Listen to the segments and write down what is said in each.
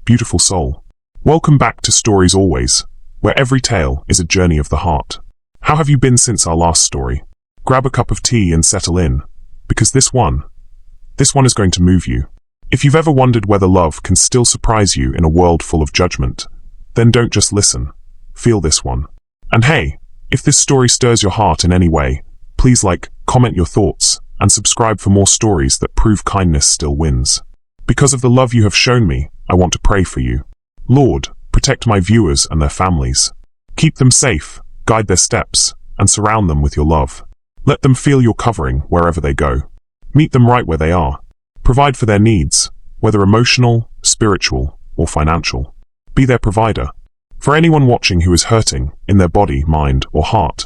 beautiful soul. Welcome back to Stories Always, where every tale is a journey of the heart. How have you been since our last story? Grab a cup of tea and settle in, because this one is going to move you. If you've ever wondered whether love can still surprise you in a world full of judgment, then don't just listen. Feel this one. And hey, if this story stirs your heart in any way, please like, comment your thoughts, and subscribe for more stories that prove kindness still wins. Because of the love you have shown me, I want to pray for you. Lord, protect my viewers and their families. Keep them safe, guide their steps, and surround them with your love. Let them feel your covering wherever they go. Meet them right where they are. Provide for their needs, whether emotional, spiritual, or financial. Be their provider. For anyone watching who is hurting, in their body, mind, or heart,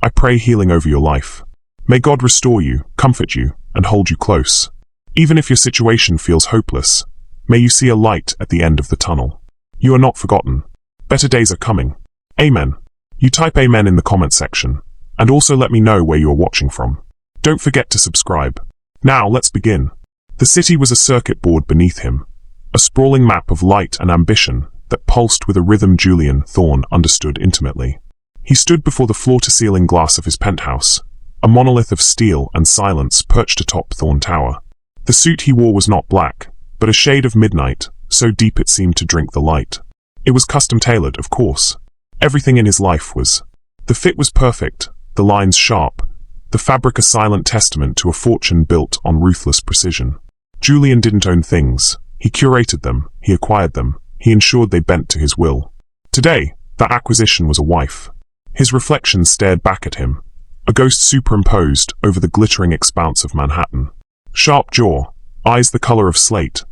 I pray healing over your life. May God restore you, comfort you, and hold you close. Even if your situation feels hopeless, may you see a light at the end of the tunnel. You are not forgotten. Better days are coming. Amen. You type amen in the comment section, and also let me know where you are watching from. Don't forget to subscribe. Now let's begin. The city was a circuit board beneath him, a sprawling map of light and ambition that pulsed with a rhythm Julian Thorne understood intimately. He stood before the floor-to-ceiling glass of his penthouse, a monolith of steel and silence perched atop Thorne Tower. The suit he wore was not black, but a shade of midnight, so deep it seemed to drink the light. It was custom-tailored, of course. Everything in his life was. The fit was perfect, the lines sharp, the fabric a silent testament to a fortune built on ruthless precision. Julian didn't own things. He curated them, he acquired them, he ensured they bent to his will. Today, that acquisition was a wife. His reflection stared back at him, a ghost superimposed over the glittering expanse of Manhattan. Sharp jaw, eyes the color of slate,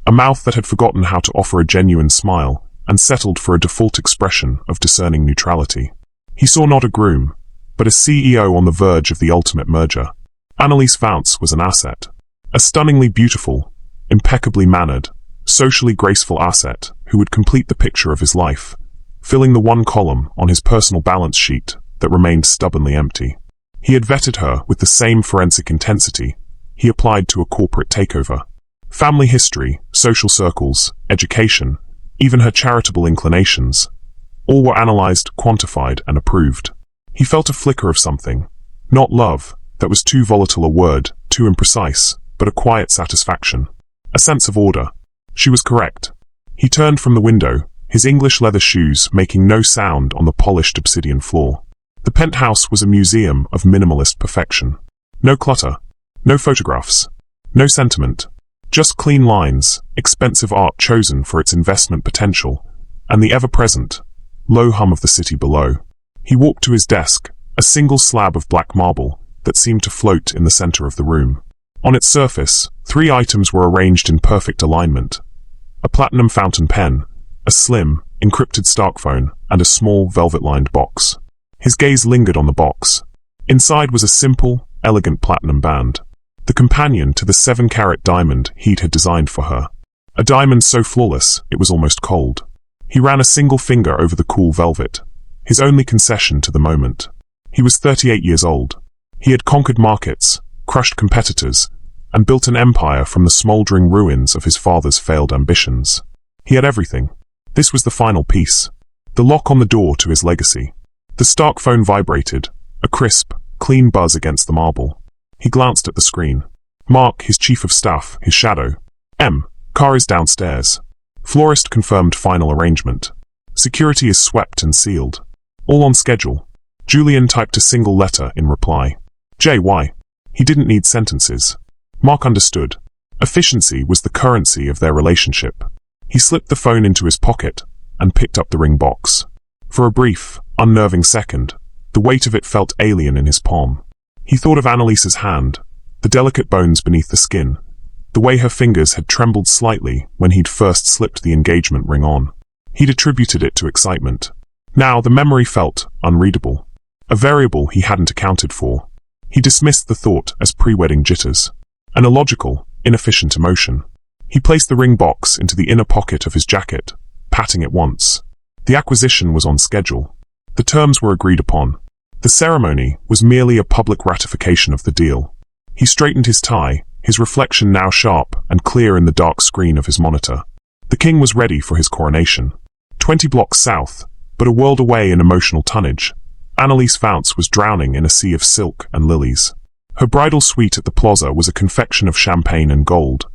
a mouth that had forgotten how to offer a genuine smile and settled for a default expression of discerning neutrality. He saw not a groom, but a CEO on the verge of the ultimate merger. Annalise Vance was an asset. A stunningly beautiful, impeccably mannered, socially graceful asset who would complete the picture of his life, filling the one column on his personal balance sheet that remained stubbornly empty. He had vetted her with the same forensic intensity he applied to a corporate takeover. Family history, social circles, education, even her charitable inclinations, all were analyzed, quantified, and approved. He felt a flicker of something, not love, that was too volatile a word, too imprecise, but a quiet satisfaction. A sense of order. She was correct. He turned from the window, his English leather shoes making no sound on the polished obsidian floor. The penthouse was a museum of minimalist perfection. No clutter. No photographs. No sentiment. Just clean lines, expensive art chosen for its investment potential, and the ever-present, low hum of the city below. He walked to his desk, a single slab of black marble that seemed to float in the center of the room. On its surface, 3 items were arranged in perfect alignment. A platinum fountain pen, a slim, encrypted Starkphone, and a small, velvet-lined box. His gaze lingered on the box. Inside was a simple, elegant platinum band, the companion to the 7-carat diamond He'd had designed for her. A diamond so flawless, it was almost cold. He ran a single finger over the cool velvet, his only concession to the moment. He was 38 years old. He had conquered markets, crushed competitors, and built an empire from the smoldering ruins of his father's failed ambitions. He had everything. This was the final piece, the lock on the door to his legacy. The Starkphone vibrated, a crisp, clean buzz against the marble. He glanced at the screen. Mark, his chief of staff, his shadow. Car is downstairs. Florist confirmed final arrangement. Security is swept and sealed. All on schedule. Julian typed a single letter in reply. JY. He didn't need sentences. Mark understood. Efficiency was the currency of their relationship. He slipped the phone into his pocket and picked up the ring box. For a brief, unnerving second, the weight of it felt alien in his palm. He thought of Annalise's hand, the delicate bones beneath the skin, the way her fingers had trembled slightly when he'd first slipped the engagement ring on. He'd attributed it to excitement. Now the memory felt unreadable, a variable he hadn't accounted for. He dismissed the thought as pre-wedding jitters, an illogical, inefficient emotion. He placed the ring box into the inner pocket of his jacket, patting it once. The acquisition was on schedule. The terms were agreed upon. The ceremony was merely a public ratification of the deal. He straightened his tie, his reflection now sharp and clear in the dark screen of his monitor. The king was ready for his coronation. 20 blocks south, but a world away in emotional tonnage, Annalise Vance was drowning in a sea of silk and lilies. Her bridal suite at the plaza was a confection of champagne and gold.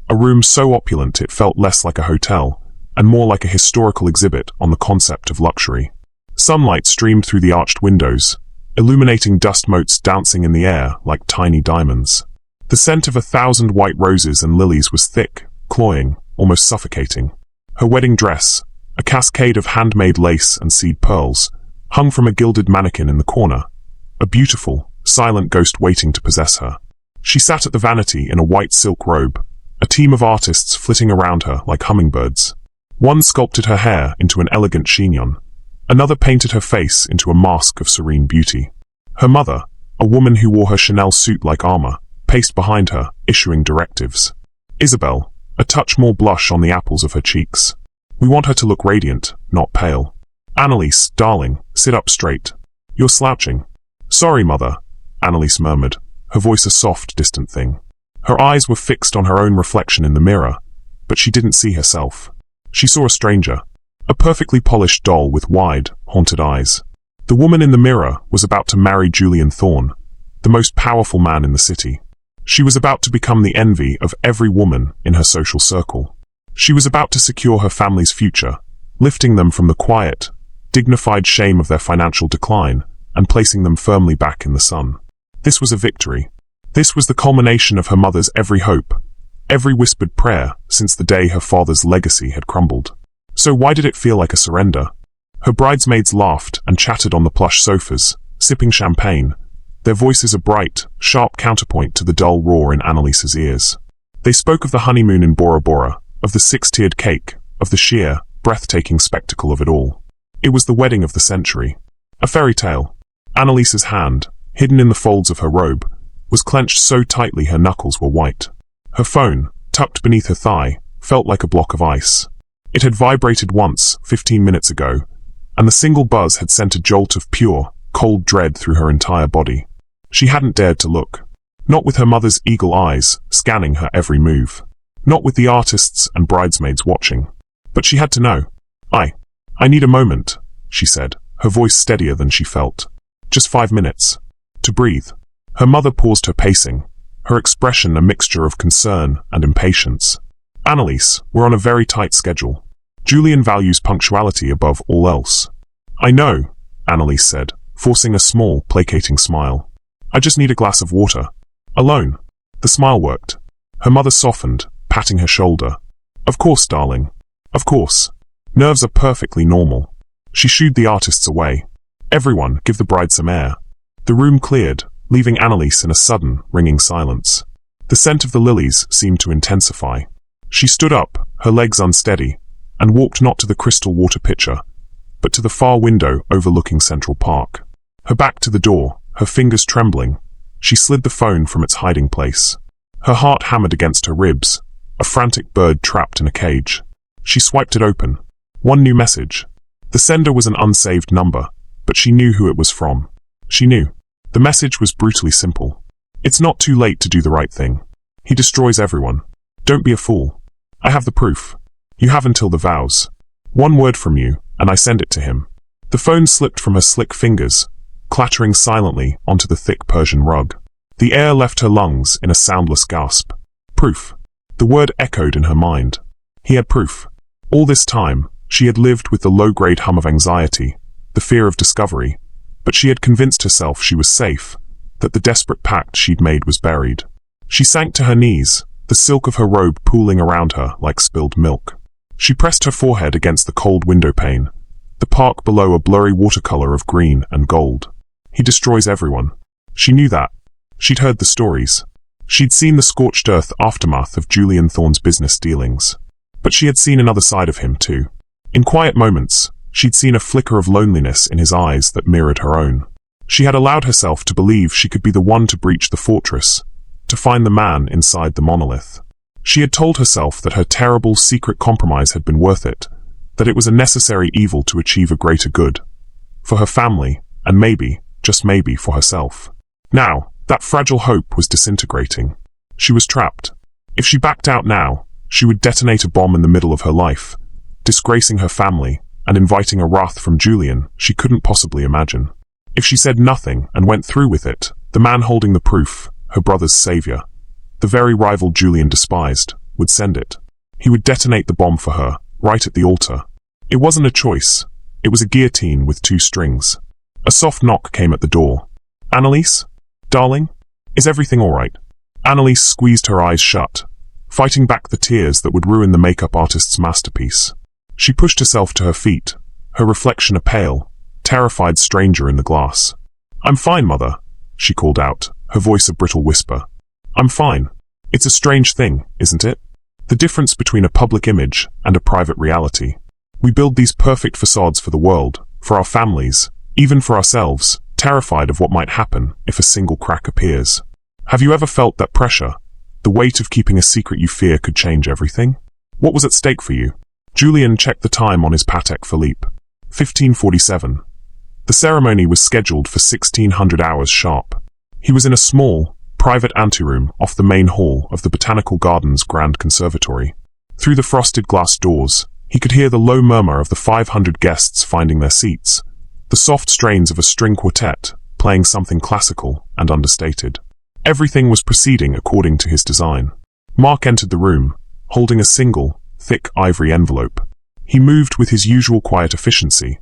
A room so opulent it felt less like a hotel, and more like a historical exhibit on the concept of luxury. Sunlight streamed through the arched windows, illuminating dust motes dancing in the air like tiny diamonds. The scent of 1,000 white roses and lilies was thick, cloying, almost suffocating. Her wedding dress, a cascade of handmade lace and seed pearls, hung from a gilded mannequin in the corner, a beautiful, silent ghost waiting to possess her. She sat at the vanity in a white silk robe, a team of artists flitting around her like hummingbirds. One sculpted her hair into an elegant chignon. Another painted her face into a mask of serene beauty. Her mother, a woman who wore her Chanel suit like armor, paced behind her, issuing directives. Isabel, a touch more blush on the apples of her cheeks. We want her to look radiant, not pale. Annalise, darling, sit up straight. You're slouching. Sorry, mother, Annalise murmured, her voice a soft, distant thing. Her eyes were fixed on her own reflection in the mirror, but she didn't see herself. She saw a stranger, a perfectly polished doll with wide, haunted eyes. The woman in the mirror was about to marry Julian Thorne, the most powerful man in the city. She was about to become the envy of every woman in her social circle. She was about to secure her family's future, lifting them from the quiet, dignified shame of their financial decline and placing them firmly back in the sun. This was a victory. This was the culmination of her mother's every hope, every whispered prayer since the day her father's legacy had crumbled. So why did it feel like a surrender? Her bridesmaids laughed and chatted on the plush sofas, sipping champagne, their voices a bright, sharp counterpoint to the dull roar in Annalise's ears. They spoke of the honeymoon in Bora Bora, of the 6-tiered cake, of the sheer, breathtaking spectacle of it all. It was the wedding of the century. A fairy tale. Annalise's hand, hidden in the folds of her robe, was clenched so tightly her knuckles were white. Her phone, tucked beneath her thigh, felt like a block of ice. It had vibrated once, 15 minutes ago, and the single buzz had sent a jolt of pure, cold dread through her entire body. She hadn't dared to look. Not with her mother's eagle eyes, scanning her every move. Not with the artists and bridesmaids watching. But she had to know. I need a moment, she said, her voice steadier than she felt. Just 5 minutes. To breathe. Her mother paused her pacing, her expression a mixture of concern and impatience. Annalise, we're on a very tight schedule. Julian values punctuality above all else. I know, Annalise said, forcing a small, placating smile. I just need a glass of water. Alone. The smile worked. Her mother softened, patting her shoulder. Of course, darling. Of course. Nerves are perfectly normal. She shooed the artists away. Everyone, give the bride some air. The room cleared, leaving Annalise in a sudden, ringing silence. The scent of the lilies seemed to intensify. She stood up, her legs unsteady, and walked not to the crystal water pitcher, but to the far window overlooking Central Park. Her back to the door, her fingers trembling, she slid the phone from its hiding place. Her heart hammered against her ribs, a frantic bird trapped in a cage. She swiped it open. One new message. The sender was an unsaved number, but she knew who it was from. She knew. The message was brutally simple. It's not too late to do the right thing. He destroys everyone. Don't be a fool. I have the proof. You have until the vows. One word from you, and I send it to him. The phone slipped from her slick fingers, clattering silently onto the thick Persian rug. The air left her lungs in a soundless gasp. Proof. The word echoed in her mind. He had proof. All this time, she had lived with the low-grade hum of anxiety, the fear of discovery, but she had convinced herself she was safe, that the desperate pact she'd made was buried. She sank to her knees, the silk of her robe pooling around her like spilled milk. She pressed her forehead against the cold window pane, the park below a blurry watercolor of green and gold. He destroys everyone. She knew that. She'd heard the stories. She'd seen the scorched earth aftermath of Julian Thorne's business dealings. But she had seen another side of him too. In quiet moments, she'd seen a flicker of loneliness in his eyes that mirrored her own. She had allowed herself to believe she could be the one to breach the fortress, to find the man inside the monolith. She had told herself that her terrible secret compromise had been worth it, that it was a necessary evil to achieve a greater good. For her family, and maybe, just maybe, for herself. Now, that fragile hope was disintegrating. She was trapped. If she backed out now, She would detonate a bomb in the middle of her life, disgracing her family and inviting a wrath from Julian she couldn't possibly imagine. If she said nothing and went through with it, the man holding the proof, her brother's savior, the very rival Julian despised, would send it. He would detonate the bomb for her, right at the altar. It wasn't a choice. It was a guillotine with 2 strings. A soft knock came at the door. "Annalise? Darling? Is everything all right?" Annalise squeezed her eyes shut, fighting back the tears that would ruin the makeup artist's masterpiece. She pushed herself to her feet, her reflection a pale, terrified stranger in the glass. "I'm fine, Mother," she called out, her voice a brittle whisper. "I'm fine. It's a strange thing, isn't it? The difference between a public image and a private reality. We build these perfect facades for the world, for our families, even for ourselves, terrified of what might happen if a single crack appears. Have you ever felt that pressure? The weight of keeping a secret you fear could change everything? What was at stake for you?" Julian checked the time on his Patek Philippe. 1547. The ceremony was scheduled for 1600 hours sharp. He was in a small, private anteroom off the main hall of the Botanical Gardens Grand Conservatory. Through the frosted glass doors, he could hear the low murmur of the 500 guests finding their seats, the soft strains of a string quartet playing something classical and understated. Everything was proceeding according to his design. Mark entered the room, holding a single, thick ivory envelope. He moved with his usual quiet efficiency,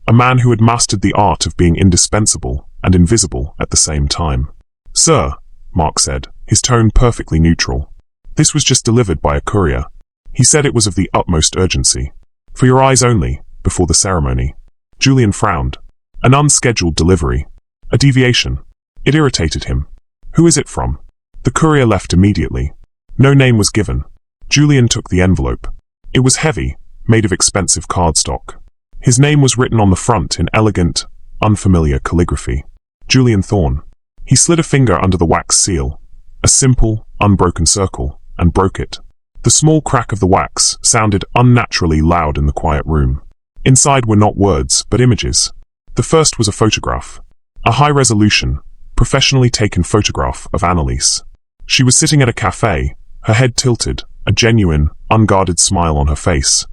a man who had mastered the art of being indispensable and invisible at the same time. "Sir," Mark said, his tone perfectly neutral. "This was just delivered by a courier. He said it was of the utmost urgency. For your eyes only, before the ceremony." Julian frowned. An unscheduled delivery. A deviation. It irritated him. "Who is it from?" The courier left immediately. No name was given. Julian took the envelope. It was heavy, made of expensive cardstock. His name was written on the front in elegant, unfamiliar calligraphy. Julian Thorne. He slid a finger under the wax seal, a simple, unbroken circle, and broke it. The small crack of the wax sounded unnaturally loud in the quiet room. Inside were not words, but images. The first was a photograph. A high-resolution, professionally taken photograph of Annalise. She was sitting at a cafe, her head tilted, a genuine, unguarded smile on her face.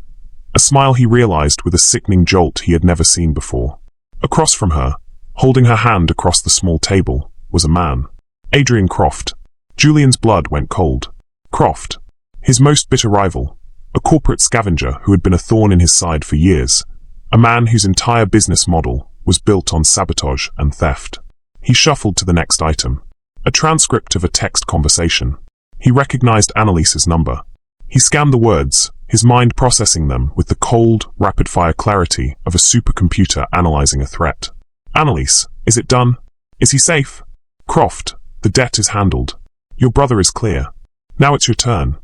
A smile he realized with a sickening jolt he had never seen before. Across from her, holding her hand across the small table, was a man. Adrian Croft. Julian's blood went cold. Croft. His most bitter rival. A corporate scavenger who had been a thorn in his side for years. A man whose entire business model was built on sabotage and theft. He shuffled to the next item. A transcript of a text conversation. He recognized Annalise's number. He scanned the words, his mind processing them with the cold, rapid-fire clarity of a supercomputer analyzing a threat. "Annalise, is it done? Is he safe?" "Croft, the debt is handled. Your brother is clear. Now it's your turn.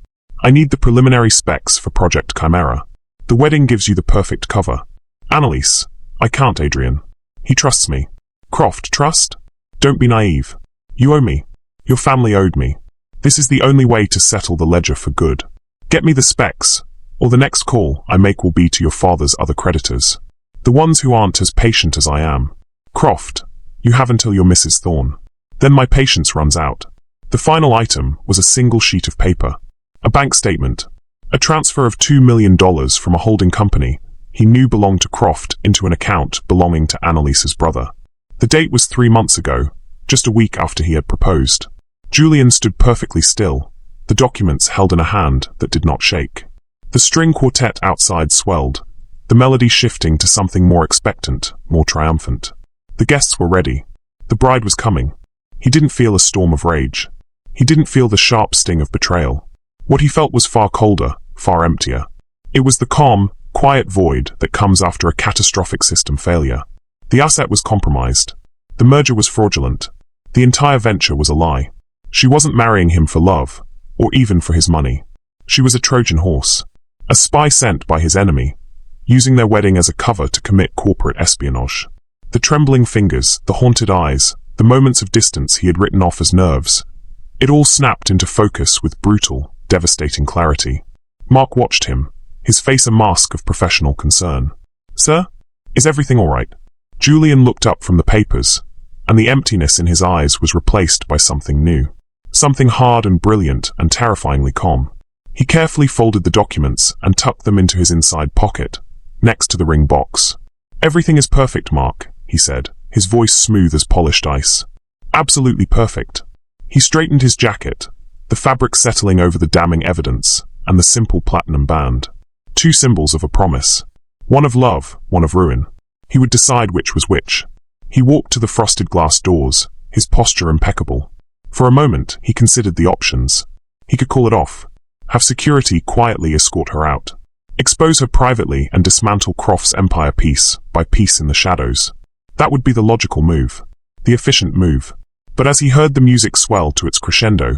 I need the preliminary specs for Project Chimera. The wedding gives you the perfect cover." "Annalise, I can't, Adrian. He trusts me." "Croft, trust? Don't be naive. You owe me. Your family owed me. This is the only way to settle the ledger for good. Get me the specs, or the next call I make will be to your father's other creditors. The ones who aren't as patient as I am. Croft, you have until you're Mrs. Thorne. Then my patience runs out." The final item was a single sheet of paper. A bank statement. A transfer of $2 million from a holding company he knew belonged to Croft into an account belonging to Annalise's brother. The date was 3 months ago, just a week after he had proposed. Julian stood perfectly still, the documents held in a hand that did not shake. The string quartet outside swelled, the melody shifting to something more expectant, more triumphant. The guests were ready. The bride was coming. He didn't feel a storm of rage. He didn't feel the sharp sting of betrayal. What he felt was far colder, far emptier. It was the calm, quiet void that comes after a catastrophic system failure. The asset was compromised. The merger was fraudulent. The entire venture was a lie. She wasn't marrying him for love, or even for his money. She was a Trojan horse, a spy sent by his enemy, using their wedding as a cover to commit corporate espionage. The trembling fingers, the haunted eyes, the moments of distance he had written off as nerves, it all snapped into focus with brutal, devastating clarity. Mark watched him, his face a mask of professional concern. "Sir, is everything all right?" Julian looked up from the papers, and the emptiness in his eyes was replaced by something new. Something hard and brilliant and terrifyingly calm. He carefully folded the documents and tucked them into his inside pocket, next to the ring box. "Everything is perfect, Mark," he said, his voice smooth as polished ice. "Absolutely perfect." He straightened his jacket, the fabric settling over the damning evidence, and the simple platinum band. Two symbols of a promise. One of love, one of ruin. He would decide which was which. He walked to the frosted glass doors, his posture impeccable. For a moment, he considered the options. He could call it off, have security quietly escort her out, expose her privately and dismantle Croft's empire piece by piece in the shadows. That would be the logical move, the efficient move. But as he heard the music swell to its crescendo,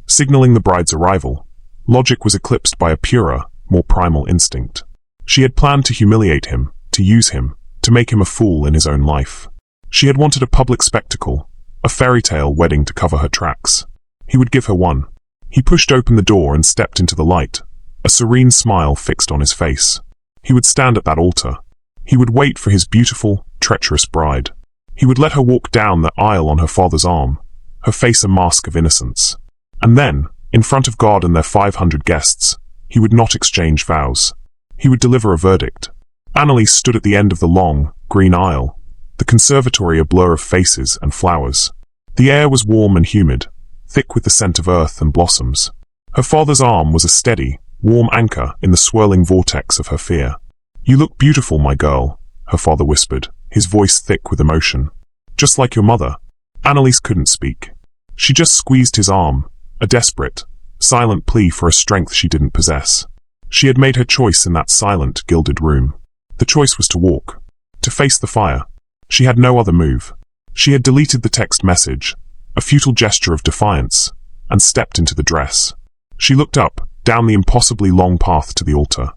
signaling the bride's arrival, logic was eclipsed by a purer, more primal instinct. She had planned to humiliate him, to use him, to make him a fool in his own life. She had wanted a public spectacle, a fairy tale wedding to cover her tracks. He would give her one. He pushed open the door and stepped into the light, a serene smile fixed on his face. He would stand at that altar. He would wait for his beautiful, treacherous bride. He would let her walk down the aisle on her father's arm, her face a mask of innocence. And then, in front of God and their 500 guests, he would not exchange vows. He would deliver a verdict. Annalise stood at the end of the long, green aisle, the conservatory a blur of faces and flowers. The air was warm and humid, thick with the scent of earth and blossoms. Her father's arm was a steady, warm anchor in the swirling vortex of her fear. "You look beautiful, my girl," her father whispered, his voice thick with emotion. "Just like your mother." Annalise couldn't speak. She just squeezed his arm, a desperate, silent plea for a strength she didn't possess. She had made her choice in that silent, gilded room. The choice was to walk, to face the fire. She had no other move. She had deleted the text message, a futile gesture of defiance, and stepped into the dress. She looked up, down the impossibly long path to the altar.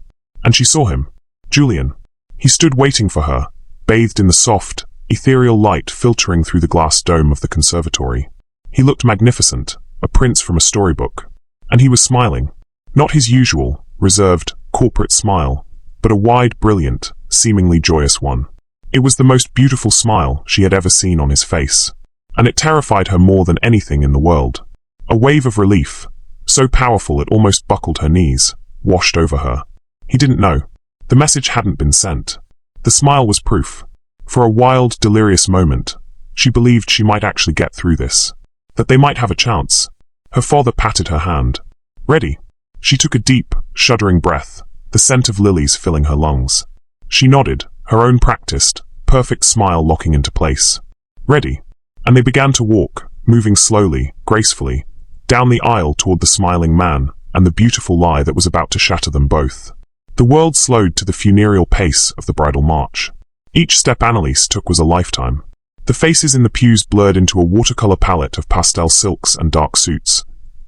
And she saw him, Julian. He stood waiting for her, bathed in the soft, ethereal light filtering through the glass dome of the conservatory. He looked magnificent, a prince from a storybook. And he was smiling. Not his usual, reserved, corporate smile, but a wide, brilliant, seemingly joyous one. It was the most beautiful smile she had ever seen on his face, and it terrified her more than anything in the world. A wave of relief, so powerful it almost buckled her knees, washed over her. He didn't know. The message hadn't been sent. The smile was proof. For a wild, delirious moment, she believed she might actually get through this, that they might have a chance. Her father patted her hand. "Ready?" She took a deep, shuddering breath, the scent of lilies filling her lungs. She nodded, her own practiced, perfect smile locking into place. "Ready?" And they began to walk, moving slowly, gracefully, down the aisle toward the smiling man and the beautiful lie that was about to shatter them both. The world slowed to the funereal pace of the bridal march. Each step Annalise took was a lifetime. The faces in the pews blurred into a watercolor palette of pastel silks and dark suits,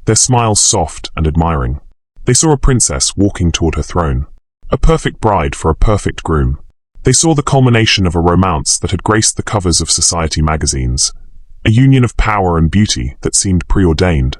their smiles soft and admiring. They saw a princess walking toward her throne, a perfect bride for a perfect groom. They saw the culmination of a romance that had graced the covers of society magazines, a union of power and beauty that seemed preordained,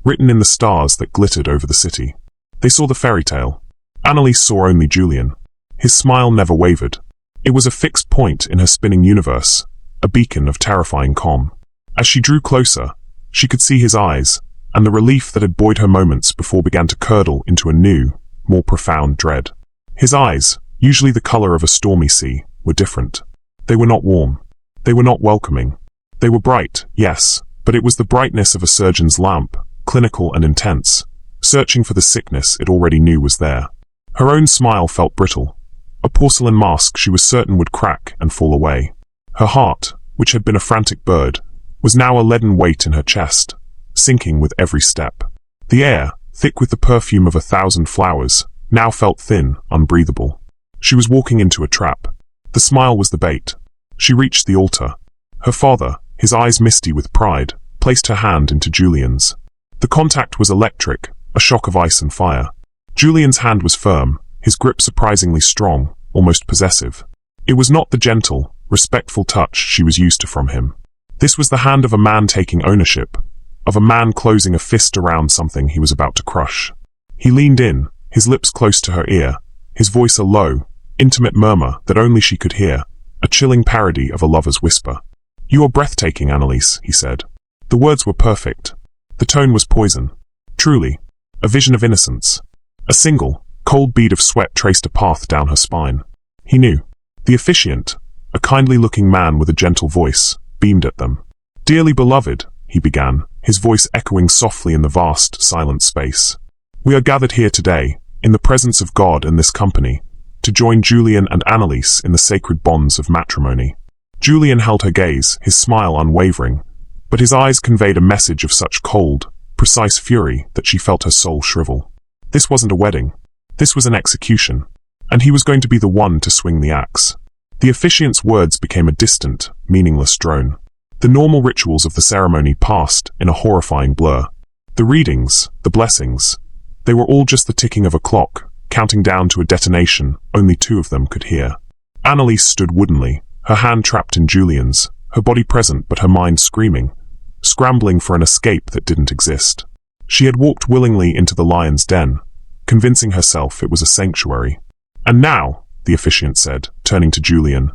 written in the stars that glittered over the city. They saw the fairy tale. Annalise saw only Julian. His smile never wavered. It was a fixed point in her spinning universe, a beacon of terrifying calm. As she drew closer, she could see his eyes, and the relief that had buoyed her moments before began to curdle into a new, more profound dread. His eyes, usually the color of a stormy sea, were different. They were not warm. They were not welcoming. They were bright, yes, but it was the brightness of a surgeon's lamp, clinical and intense, searching for the sickness it already knew was there. Her own smile felt brittle, a porcelain mask she was certain would crack and fall away. Her heart, which had been a frantic bird, was now a leaden weight in her chest, sinking with every step. The air, thick with the perfume of 1,000 flowers, now felt thin, unbreathable. She was walking into a trap. The smile was the bait. She reached the altar. Her father, his eyes misty with pride, placed her hand into Julian's. The contact was electric, a shock of ice and fire. Julian's hand was firm, his grip surprisingly strong, almost possessive. It was not the gentle, respectful touch she was used to from him. This was the hand of a man taking ownership, of a man closing a fist around something he was about to crush. He leaned in, his lips close to her ear, his voice a low, intimate murmur that only she could hear, a chilling parody of a lover's whisper. "You are breathtaking, Annalise," he said. The words were perfect. The tone was poison. Truly, a vision of innocence. A single, cold bead of sweat traced a path down her spine. He knew. The officiant, a kindly-looking man with a gentle voice, beamed at them. "Dearly beloved," he began, his voice echoing softly in the vast, silent space. "We are gathered here today, in the presence of God and this company, to join Julian and Annalise in the sacred bonds of matrimony." Julian held her gaze, his smile unwavering, but his eyes conveyed a message of such cold, precise fury that she felt her soul shrivel. This wasn't a wedding. This was an execution, and he was going to be the one to swing the axe. The officiant's words became a distant, meaningless drone. The normal rituals of the ceremony passed in a horrifying blur. The readings, the blessings, they were all just the ticking of a clock, counting down to a detonation only two of them could hear. Annalise stood woodenly, her hand trapped in Julian's, her body present but her mind screaming, scrambling for an escape that didn't exist. She had walked willingly into the lion's den, convincing herself it was a sanctuary. "And now," the officiant said, turning to Julian,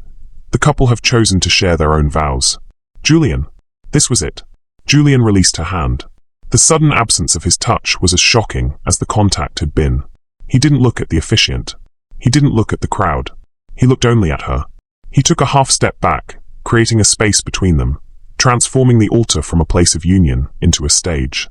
"the couple have chosen to share their own vows." "Julian." This was it. Julian released her hand. The sudden absence of his touch was as shocking as the contact had been. He didn't look at the officiant. He didn't look at the crowd. He looked only at her. He took a half step back, creating a space between them, transforming the altar from a place of union into a stage.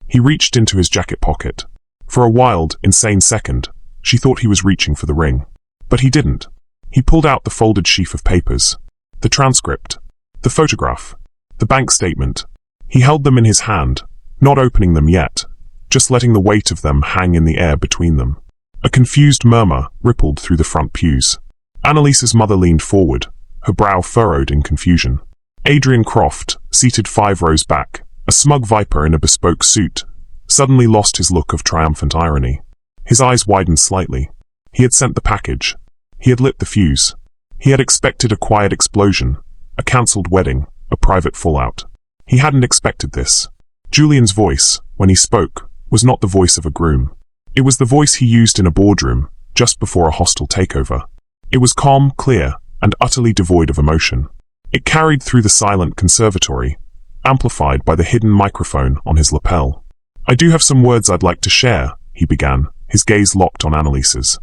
He reached into his jacket pocket. For a wild, insane second, she thought he was reaching for the ring. But he didn't. He pulled out the folded sheaf of papers. The transcript. The photograph. The bank statement. He held them in his hand, not opening them yet, just letting the weight of them hang in the air between them. A confused murmur rippled through the front pews. Annalise's mother leaned forward, her brow furrowed in confusion. Adrian Croft, seated 5 rows back, a smug viper in a bespoke suit, suddenly lost his look of triumphant irony. His eyes widened slightly. He had sent the package. He had lit the fuse. He had expected a quiet explosion, a cancelled wedding, a private fallout. He hadn't expected this. Julian's voice, when he spoke, was not the voice of a groom. It was the voice he used in a boardroom, just before a hostile takeover. It was calm, clear, and utterly devoid of emotion. It carried through the silent conservatory, amplified by the hidden microphone on his lapel. "I do have some words I'd like to share," he began, his gaze locked on Annalise's.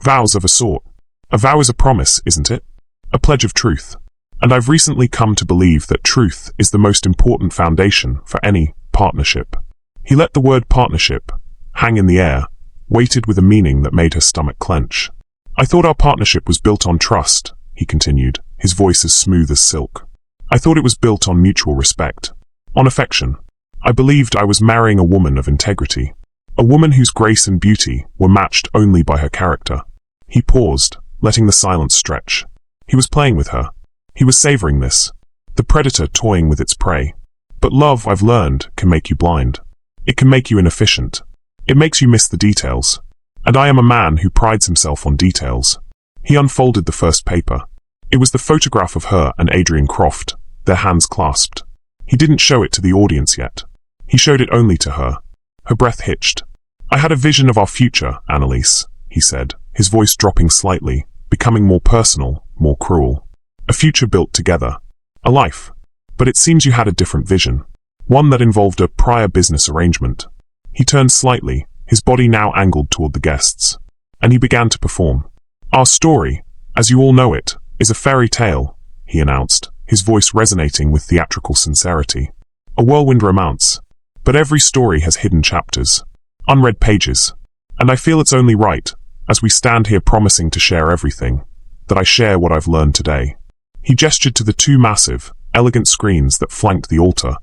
"Vows of a sort. A vow is a promise, isn't it? A pledge of truth. And I've recently come to believe that truth is the most important foundation for any partnership." He let the word partnership hang in the air, weighted with a meaning that made her stomach clench. "I thought our partnership was built on trust," he continued, his voice as smooth as silk. "I thought it was built on mutual respect, on affection. I believed I was marrying a woman of integrity, a woman whose grace and beauty were matched only by her character." He paused, letting the silence stretch. He was playing with her. He was savoring this, the predator toying with its prey. But love, I've learned, can make you blind. It can make you inefficient. It makes you miss the details. And I am a man who prides himself on details. He unfolded the first paper. It was the photograph of her and Adrian Croft, their hands clasped. He didn't show it to the audience yet. He showed it only to her. Her breath hitched. "I had a vision of our future, Annalise," he said, his voice dropping slightly, becoming more personal, more cruel. "A future built together. A life. But it seems you had a different vision. One that involved a prior business arrangement." He turned slightly, his body now angled toward the guests. And he began to perform. "Our story, as you all know it, is a fairy tale," he announced, his voice resonating with theatrical sincerity. "A whirlwind romance. But every story has hidden chapters, unread pages. And I feel it's only right, as we stand here promising to share everything, that I share what I've learned today." He gestured to the 2 massive, elegant screens that flanked the altar,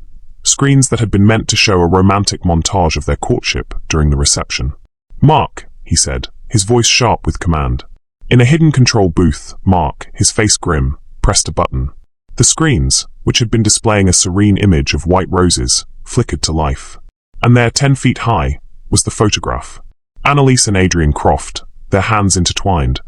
screens that had been meant to show a romantic montage of their courtship during the reception. "Mark," he said, his voice sharp with command. In a hidden control booth, Mark, his face grim, pressed a button. The screens, which had been displaying a serene image of white roses, flickered to life. And there, 10 feet high, was the photograph. Annalise and Adrian Croft, their hands intertwined,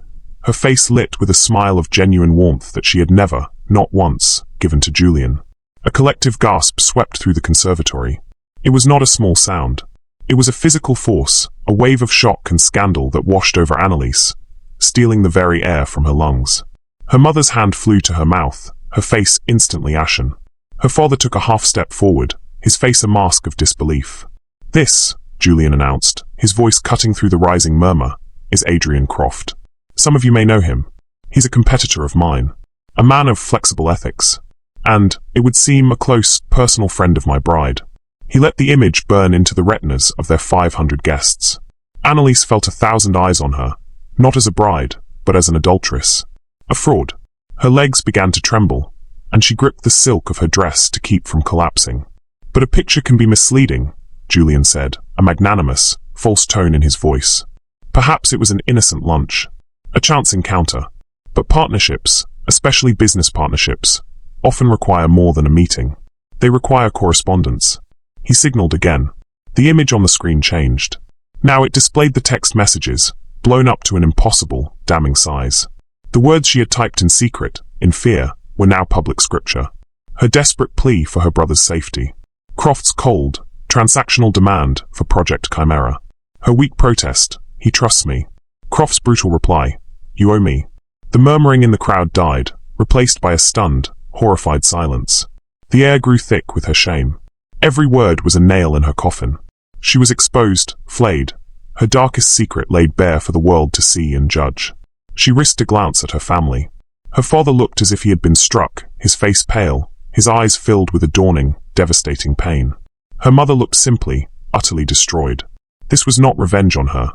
her face lit with a smile of genuine warmth that she had never, not once, given to Julian. A collective gasp swept through the conservatory. It was not a small sound. It was a physical force, a wave of shock and scandal that washed over Annalise, stealing the very air from her lungs. Her mother's hand flew to her mouth, her face instantly ashen. Her father took a half step forward, his face a mask of disbelief. "This," Julian announced, his voice cutting through the rising murmur, is Adrian Croft. Some of you may know him. He's a competitor of mine, a man of flexible ethics, and, it would seem, a close, personal friend of my bride. He let the image burn into the retinas of their 500 guests. Annalise felt 1,000 eyes on her, not as a bride, but as an adulteress. A fraud. Her legs began to tremble, and she gripped the silk of her dress to keep from collapsing. But a picture can be misleading, Julian said, a magnanimous, false tone in his voice. Perhaps it was an innocent lunch, a chance encounter. But partnerships, especially business partnerships, often require more than a meeting. They require correspondence. He signaled again. The image on the screen changed. Now it displayed the text messages, blown up to an impossible, damning size. The words she had typed in secret, in fear, were now public scripture. Her desperate plea for her brother's safety. Croft's cold, transactional demand for Project Chimera. Her weak protest, he trusts me. Croft's brutal reply, you owe me. The murmuring in the crowd died, replaced by a stunned, horrified silence. The air grew thick with her shame. Every word was a nail in her coffin. She was exposed, flayed, her darkest secret laid bare for the world to see and judge. She risked a glance at her family. Her father looked as if he had been struck, his face pale, his eyes filled with a dawning, devastating pain. Her mother looked simply, utterly destroyed. This was not revenge on her.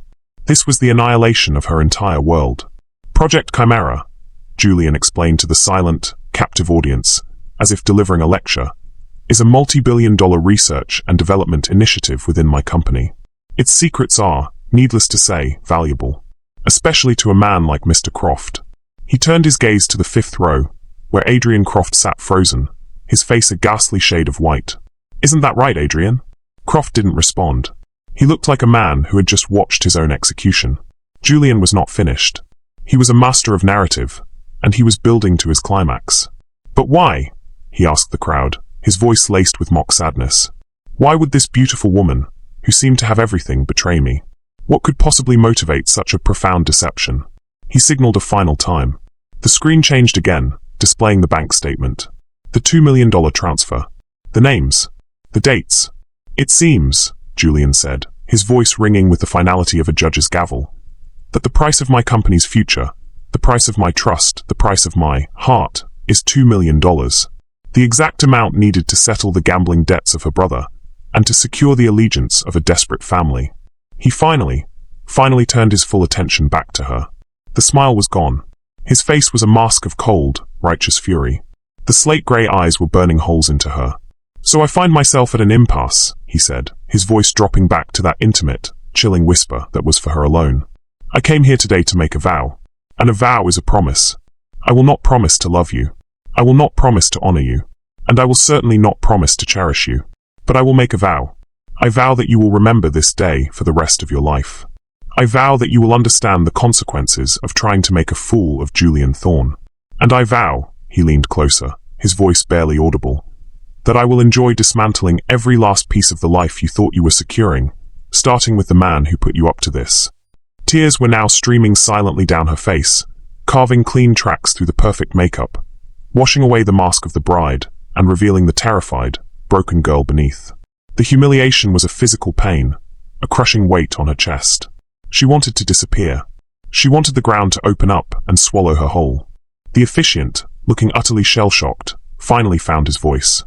This was the annihilation of her entire world. Project Chimera, Julian explained to the silent, captive audience, as if delivering a lecture, is a multi-billion-dollar research and development initiative within my company. Its secrets are, needless to say, valuable, especially to a man like Mr. Croft. He turned his gaze to the fifth row, where Adrian Croft sat frozen, his face a ghastly shade of white. Isn't that right, Adrian? Croft didn't respond. He looked like a man who had just watched his own execution. Julian was not finished. He was a master of narrative, and he was building to his climax. But why? He asked the crowd, his voice laced with mock sadness. Why would this beautiful woman, who seemed to have everything, betray me? What could possibly motivate such a profound deception? He signaled a final time. The screen changed again, displaying the bank statement. The $2 million transfer. The names. The dates. It seems, Julian said, his voice ringing with the finality of a judge's gavel, that the price of my company's future, the price of my trust, the price of my heart, is $2 million. The exact amount needed to settle the gambling debts of her brother, and to secure the allegiance of a desperate family. He finally turned his full attention back to her. The smile was gone. His face was a mask of cold, righteous fury. The slate-grey eyes were burning holes into her. So I find myself at an impasse, he said, his voice dropping back to that intimate, chilling whisper that was for her alone. I came here today to make a vow. And a vow is a promise. I will not promise to love you. I will not promise to honor you. And I will certainly not promise to cherish you. But I will make a vow. I vow that you will remember this day for the rest of your life. I vow that you will understand the consequences of trying to make a fool of Julian Thorne. And I vow, he leaned closer, his voice barely audible, that I will enjoy dismantling every last piece of the life you thought you were securing, starting with the man who put you up to this. Tears were now streaming silently down her face, carving clean tracks through the perfect makeup, washing away the mask of the bride, and revealing the terrified, broken girl beneath. The humiliation was a physical pain, a crushing weight on her chest. She wanted to disappear. She wanted the ground to open up and swallow her whole. The officiant, looking utterly shell-shocked, finally found his voice.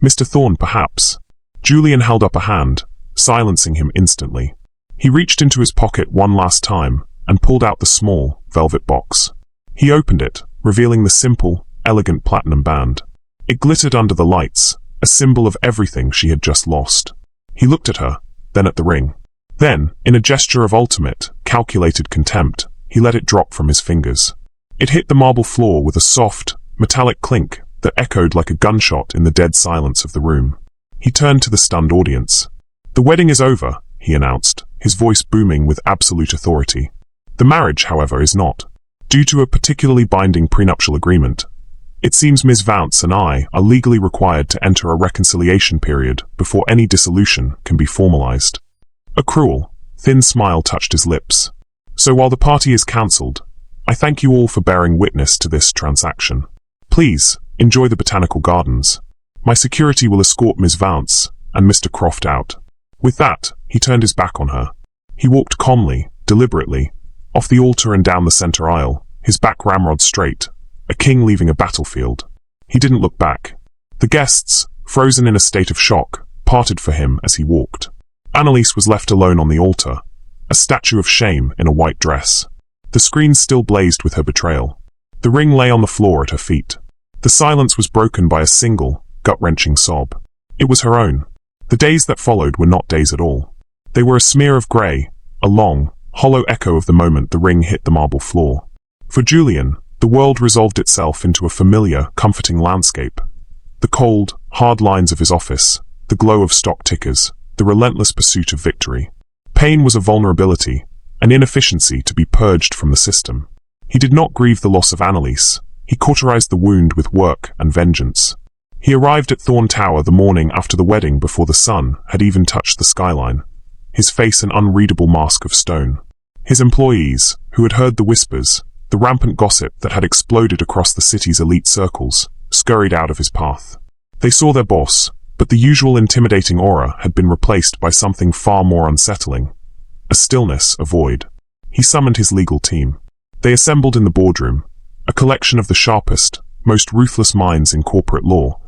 Mr. Thorne, perhaps. Julian held up a hand, silencing him instantly. He reached into his pocket one last time and pulled out the small, velvet box. He opened it, revealing the simple, elegant platinum band. It glittered under the lights, a symbol of everything she had just lost. He looked at her, then at the ring. Then, in a gesture of ultimate, calculated contempt, he let it drop from his fingers. It hit the marble floor with a soft, metallic clink that echoed like a gunshot in the dead silence of the room. He turned to the stunned audience. The wedding is over, he announced, his voice booming with absolute authority. The marriage, however, is not. Due to a particularly binding prenuptial agreement, it seems Ms. Vance and I are legally required to enter a reconciliation period before any dissolution can be formalized. A cruel, thin smile touched his lips. So while the party is cancelled, I thank you all for bearing witness to this transaction. Please, enjoy the botanical gardens. My security will escort Ms. Vance and Mr. Croft out. With that, he turned his back on her. He walked calmly, deliberately, off the altar and down the center aisle, his back ramrod straight, a king leaving a battlefield. He didn't look back. The guests, frozen in a state of shock, parted for him as he walked. Annalise was left alone on the altar, a statue of shame in a white dress. The screen still blazed with her betrayal. The ring lay on the floor at her feet. The silence was broken by a single, gut-wrenching sob. It was her own. The days that followed were not days at all. They were a smear of grey, a long, hollow echo of the moment the ring hit the marble floor. For Julian, the world resolved itself into a familiar, comforting landscape. The cold, hard lines of his office, the glow of stock tickers, the relentless pursuit of victory. Pain was a vulnerability, an inefficiency to be purged from the system. He did not grieve the loss of Annalise. He cauterized the wound with work and vengeance. He arrived at Thorn Tower the morning after the wedding before the sun had even touched the skyline, his face an unreadable mask of stone. His employees, who had heard the whispers, the rampant gossip that had exploded across the city's elite circles, scurried out of his path. They saw their boss, but the usual intimidating aura had been replaced by something far more unsettling. A stillness, a void. He summoned his legal team. They assembled in the boardroom, a collection of the sharpest, most ruthless minds in corporate law,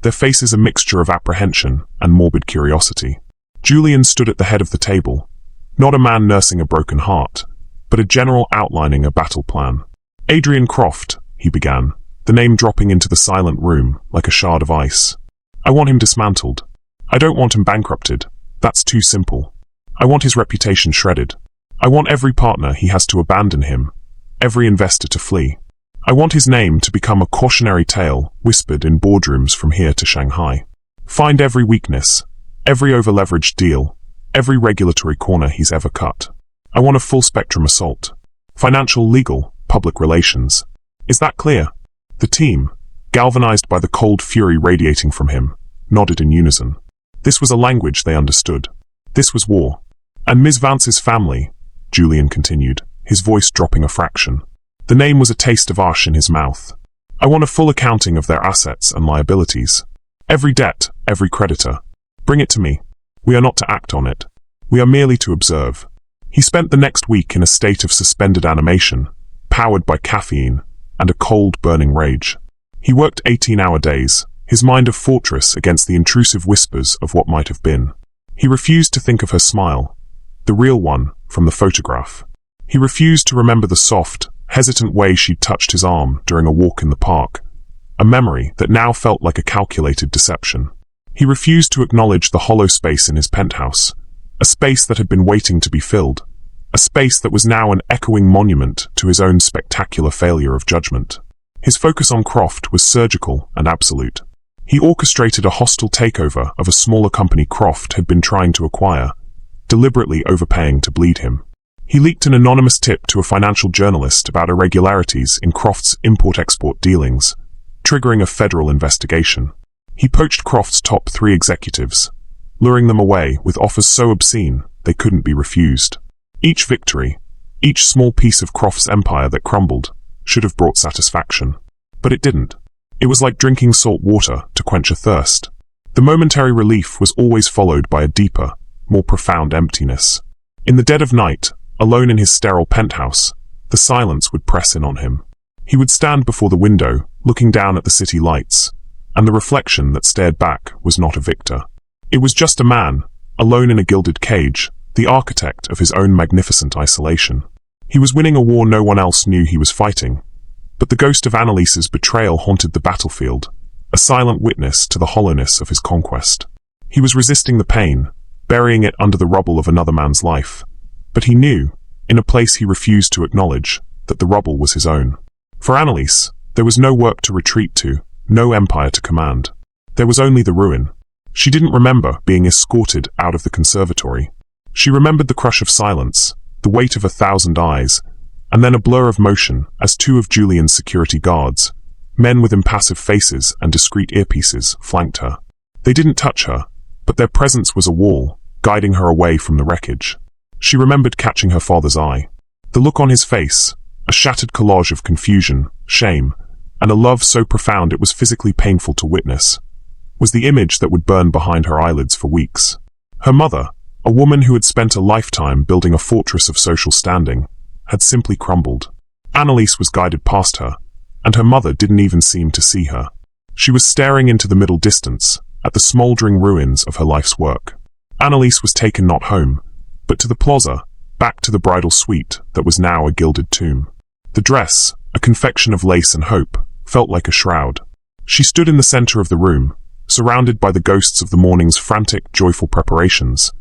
their faces a mixture of apprehension and morbid curiosity. Julian stood at the head of the table, not a man nursing a broken heart, but a general outlining a battle plan. Adrian Croft, he began, the name dropping into the silent room like a shard of ice. I want him dismantled. I don't want him bankrupted. That's too simple. I want his reputation shredded. I want every partner he has to abandon him, every investor to flee. I want his name to become a cautionary tale whispered in boardrooms from here to Shanghai. Find every weakness, every over-leveraged deal, every regulatory corner he's ever cut. I want a full-spectrum assault. Financial, legal, public relations. Is that clear? The team, galvanized by the cold fury radiating from him, nodded in unison. This was a language they understood. This was war. And Ms. Vance's family, Julian continued, his voice dropping a fraction. The name was a taste of ash in his mouth. I want a full accounting of their assets and liabilities. Every debt, every creditor. Bring it to me. We are not to act on it. We are merely to observe. He spent the next week in a state of suspended animation, powered by caffeine and a cold, burning rage. He worked 18-hour days, his mind a fortress against the intrusive whispers of what might have been. He refused to think of her smile, the real one from the photograph. He refused to remember the soft, hesitant way she'd touched his arm during a walk in the park, a memory that now felt like a calculated deception. He refused to acknowledge the hollow space in his penthouse, a space that had been waiting to be filled, a space that was now an echoing monument to his own spectacular failure of judgment. His focus on Croft was surgical and absolute. He orchestrated a hostile takeover of a smaller company Croft had been trying to acquire, deliberately overpaying to bleed him. He leaked an anonymous tip to a financial journalist about irregularities in Croft's import-export dealings, triggering a federal investigation. He poached Croft's top 3 executives, luring them away with offers so obscene they couldn't be refused. Each victory, each small piece of Croft's empire that crumbled, should have brought satisfaction. But it didn't. It was like drinking salt water to quench a thirst. The momentary relief was always followed by a deeper, more profound emptiness. In the dead of night, alone in his sterile penthouse, the silence would press in on him. He would stand before the window, looking down at the city lights, and the reflection that stared back was not a victor. It was just a man, alone in a gilded cage, the architect of his own magnificent isolation. He was winning a war no one else knew he was fighting, but the ghost of Annalise's betrayal haunted the battlefield, a silent witness to the hollowness of his conquest. He was resisting the pain, burying it under the rubble of another man's life. But he knew, in a place he refused to acknowledge, that the rubble was his own. For Annalise, there was no work to retreat to, no empire to command. There was only the ruin. She didn't remember being escorted out of the conservatory. She remembered the crush of silence, the weight of 1,000 eyes, and then a blur of motion as 2 of Julian's security guards, men with impassive faces and discreet earpieces, flanked her. They didn't touch her, but their presence was a wall, guiding her away from the wreckage. She remembered catching her father's eye. The look on his face, a shattered collage of confusion, shame, and a love so profound it was physically painful to witness, was the image that would burn behind her eyelids for weeks. Her mother, A woman who had spent a lifetime building a fortress of social standing had simply crumbled. Annalise was guided past her, and her mother didn't even seem to see her. She was staring into the middle distance, at the smouldering ruins of her life's work. Annalise was taken not home, but to the plaza, back to the bridal suite that was now a gilded tomb. The dress, a confection of lace and hope, felt like a shroud. She stood in the center of the room, surrounded by the ghosts of the morning's frantic, joyful preparations.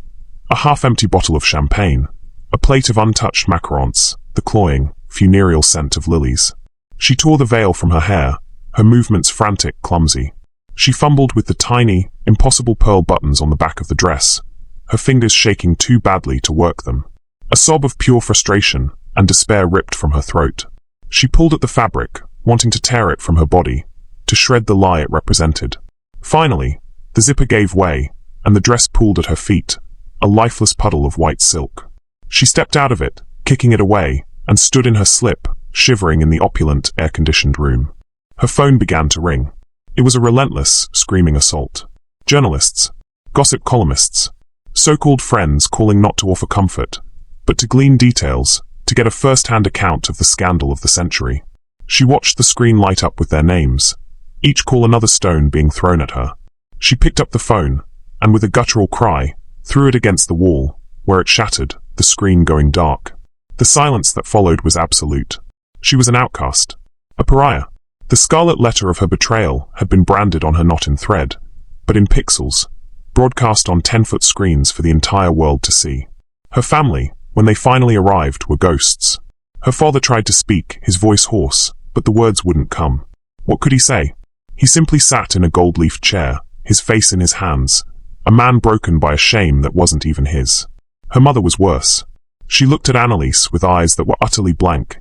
A half-empty bottle of champagne, a plate of untouched macarons, the cloying, funereal scent of lilies. She tore the veil from her hair, her movements frantic, clumsy. She fumbled with the tiny, impossible pearl buttons on the back of the dress, her fingers shaking too badly to work them. A sob of pure frustration and despair ripped from her throat. She pulled at the fabric, wanting to tear it from her body, to shred the lie it represented. Finally, the zipper gave way, and the dress pooled at her feet, a lifeless puddle of white silk. She stepped out of it, kicking it away, and stood in her slip, shivering in the opulent, air-conditioned room. Her phone began to ring. It was a relentless, screaming assault. Journalists, gossip columnists, so-called friends calling not to offer comfort, but to glean details, to get a first-hand account of the scandal of the century. She watched the screen light up with their names, each call another stone being thrown at her. She picked up the phone, and with a guttural cry, threw it against the wall, where it shattered, the screen going dark. The silence that followed was absolute. She was an outcast, a pariah. The scarlet letter of her betrayal had been branded on her not in thread, but in pixels, broadcast on 10-foot screens for the entire world to see. Her family, when they finally arrived, were ghosts. Her father tried to speak, his voice hoarse, but the words wouldn't come. What could he say? He simply sat in a gold-leafed chair, his face in his hands, a man broken by a shame that wasn't even his. Her mother was worse. She looked at Annalise with eyes that were utterly blank,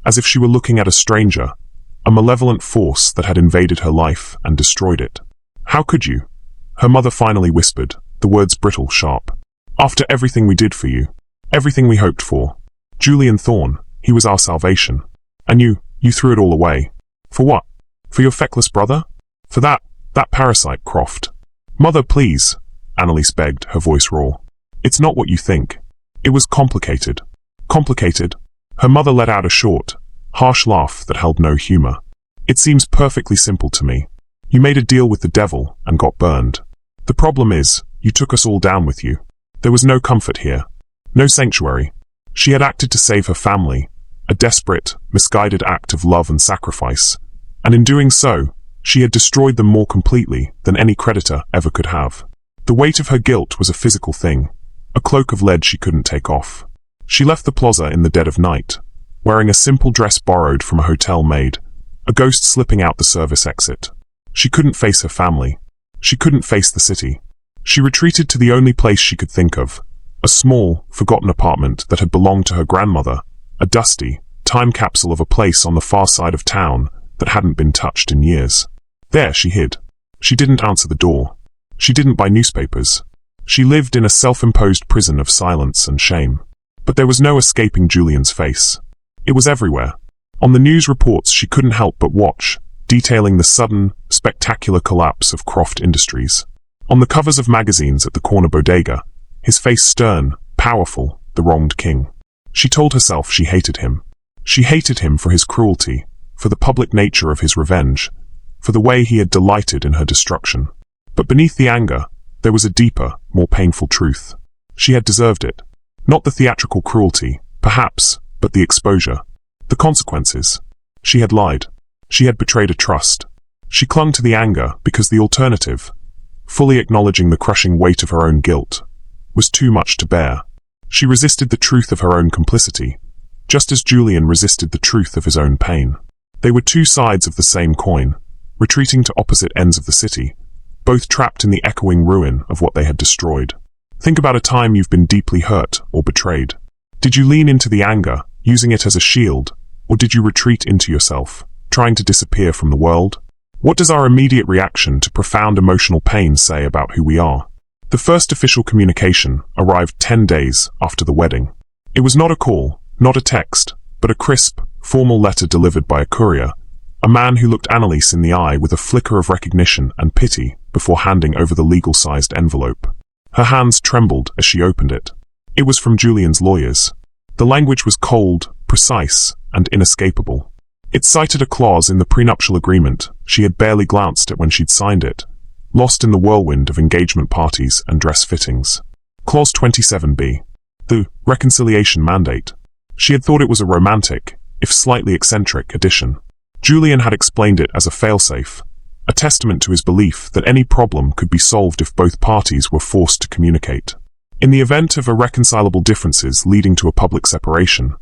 as if she were looking at a stranger, a malevolent force that had invaded her life and destroyed it. "How could you?" Her mother finally whispered, the words brittle, sharp. "After everything we did for you, everything we hoped for. Julian Thorne, he was our salvation. And you threw it all away. For what? For your feckless brother? For that parasite, Croft." "Mother, please," Annalise begged, her voice raw. "It's not what you think. It was complicated." "Complicated?" Her mother let out a short, harsh laugh that held no humor. "It seems perfectly simple to me. You made a deal with the devil and got burned. The problem is, you took us all down with you. There was no comfort here. No sanctuary." She had acted to save her family, a desperate, misguided act of love and sacrifice, and in doing so, she had destroyed them more completely than any creditor ever could have. The weight of her guilt was a physical thing, a cloak of lead she couldn't take off. She left the plaza in the dead of night, wearing a simple dress borrowed from a hotel maid, a ghost slipping out the service exit. She couldn't face her family. She couldn't face the city. She retreated to the only place she could think of, a small, forgotten apartment that had belonged to her grandmother, a dusty, time capsule of a place on the far side of town that hadn't been touched in years. There she hid. She didn't answer the door. She didn't buy newspapers. She lived in a self-imposed prison of silence and shame. But there was no escaping Julian's face. It was everywhere. On the news reports she couldn't help but watch, detailing the sudden, spectacular collapse of Croft Industries. On the covers of magazines at the corner bodega, his face stern, powerful, the wronged king. She told herself she hated him. She hated him for his cruelty, for the public nature of his revenge, for the way he had delighted in her destruction. But beneath the anger, there was a deeper, more painful truth. She had deserved it. Not the theatrical cruelty, perhaps, but the exposure. The consequences. She had lied. She had betrayed a trust. She clung to the anger because the alternative, fully acknowledging the crushing weight of her own guilt, was too much to bear. She resisted the truth of her own complicity, just as Julian resisted the truth of his own pain. They were two sides of the same coin, retreating to opposite ends of the city, both trapped in the echoing ruin of what they had destroyed. Think about a time you've been deeply hurt or betrayed. Did you lean into the anger, using it as a shield, or did you retreat into yourself, trying to disappear from the world? What does our immediate reaction to profound emotional pain say about who we are? The first official communication arrived 10 days after the wedding. It was not a call, not a text, but a crisp, formal letter delivered by a courier, a man who looked Annalise in the eye with a flicker of recognition and pity before handing over the legal-sized envelope. Her hands trembled as she opened it. It was from Julian's lawyers. The language was cold, precise, and inescapable. It cited a clause in the prenuptial agreement she had barely glanced at when she'd signed it, lost in the whirlwind of engagement parties and dress fittings. Clause 27b. The reconciliation mandate. She had thought it was a romantic, if slightly eccentric, addition. Julian had explained it as a failsafe, a testament to his belief that any problem could be solved if both parties were forced to communicate. In the event of irreconcilable differences leading to a public separation,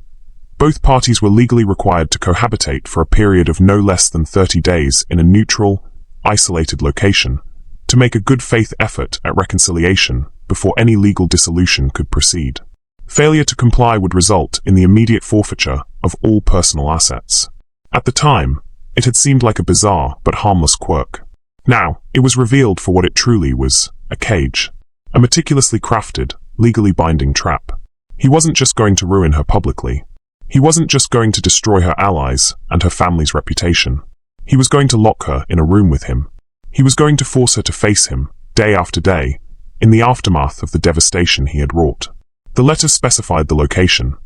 both parties were legally required to cohabitate for a period of no less than 30 days in a neutral, isolated location, to make a good faith effort at reconciliation before any legal dissolution could proceed. Failure to comply would result in the immediate forfeiture of all personal assets. At the time, it had seemed like a bizarre but harmless quirk. Now, it was revealed for what it truly was, a cage. A meticulously crafted, legally binding trap. He wasn't just going to ruin her publicly. He wasn't just going to destroy her allies and her family's reputation. He was going to lock her in a room with him. He was going to force her to face him, day after day, in the aftermath of the devastation he had wrought. The letter specified the location.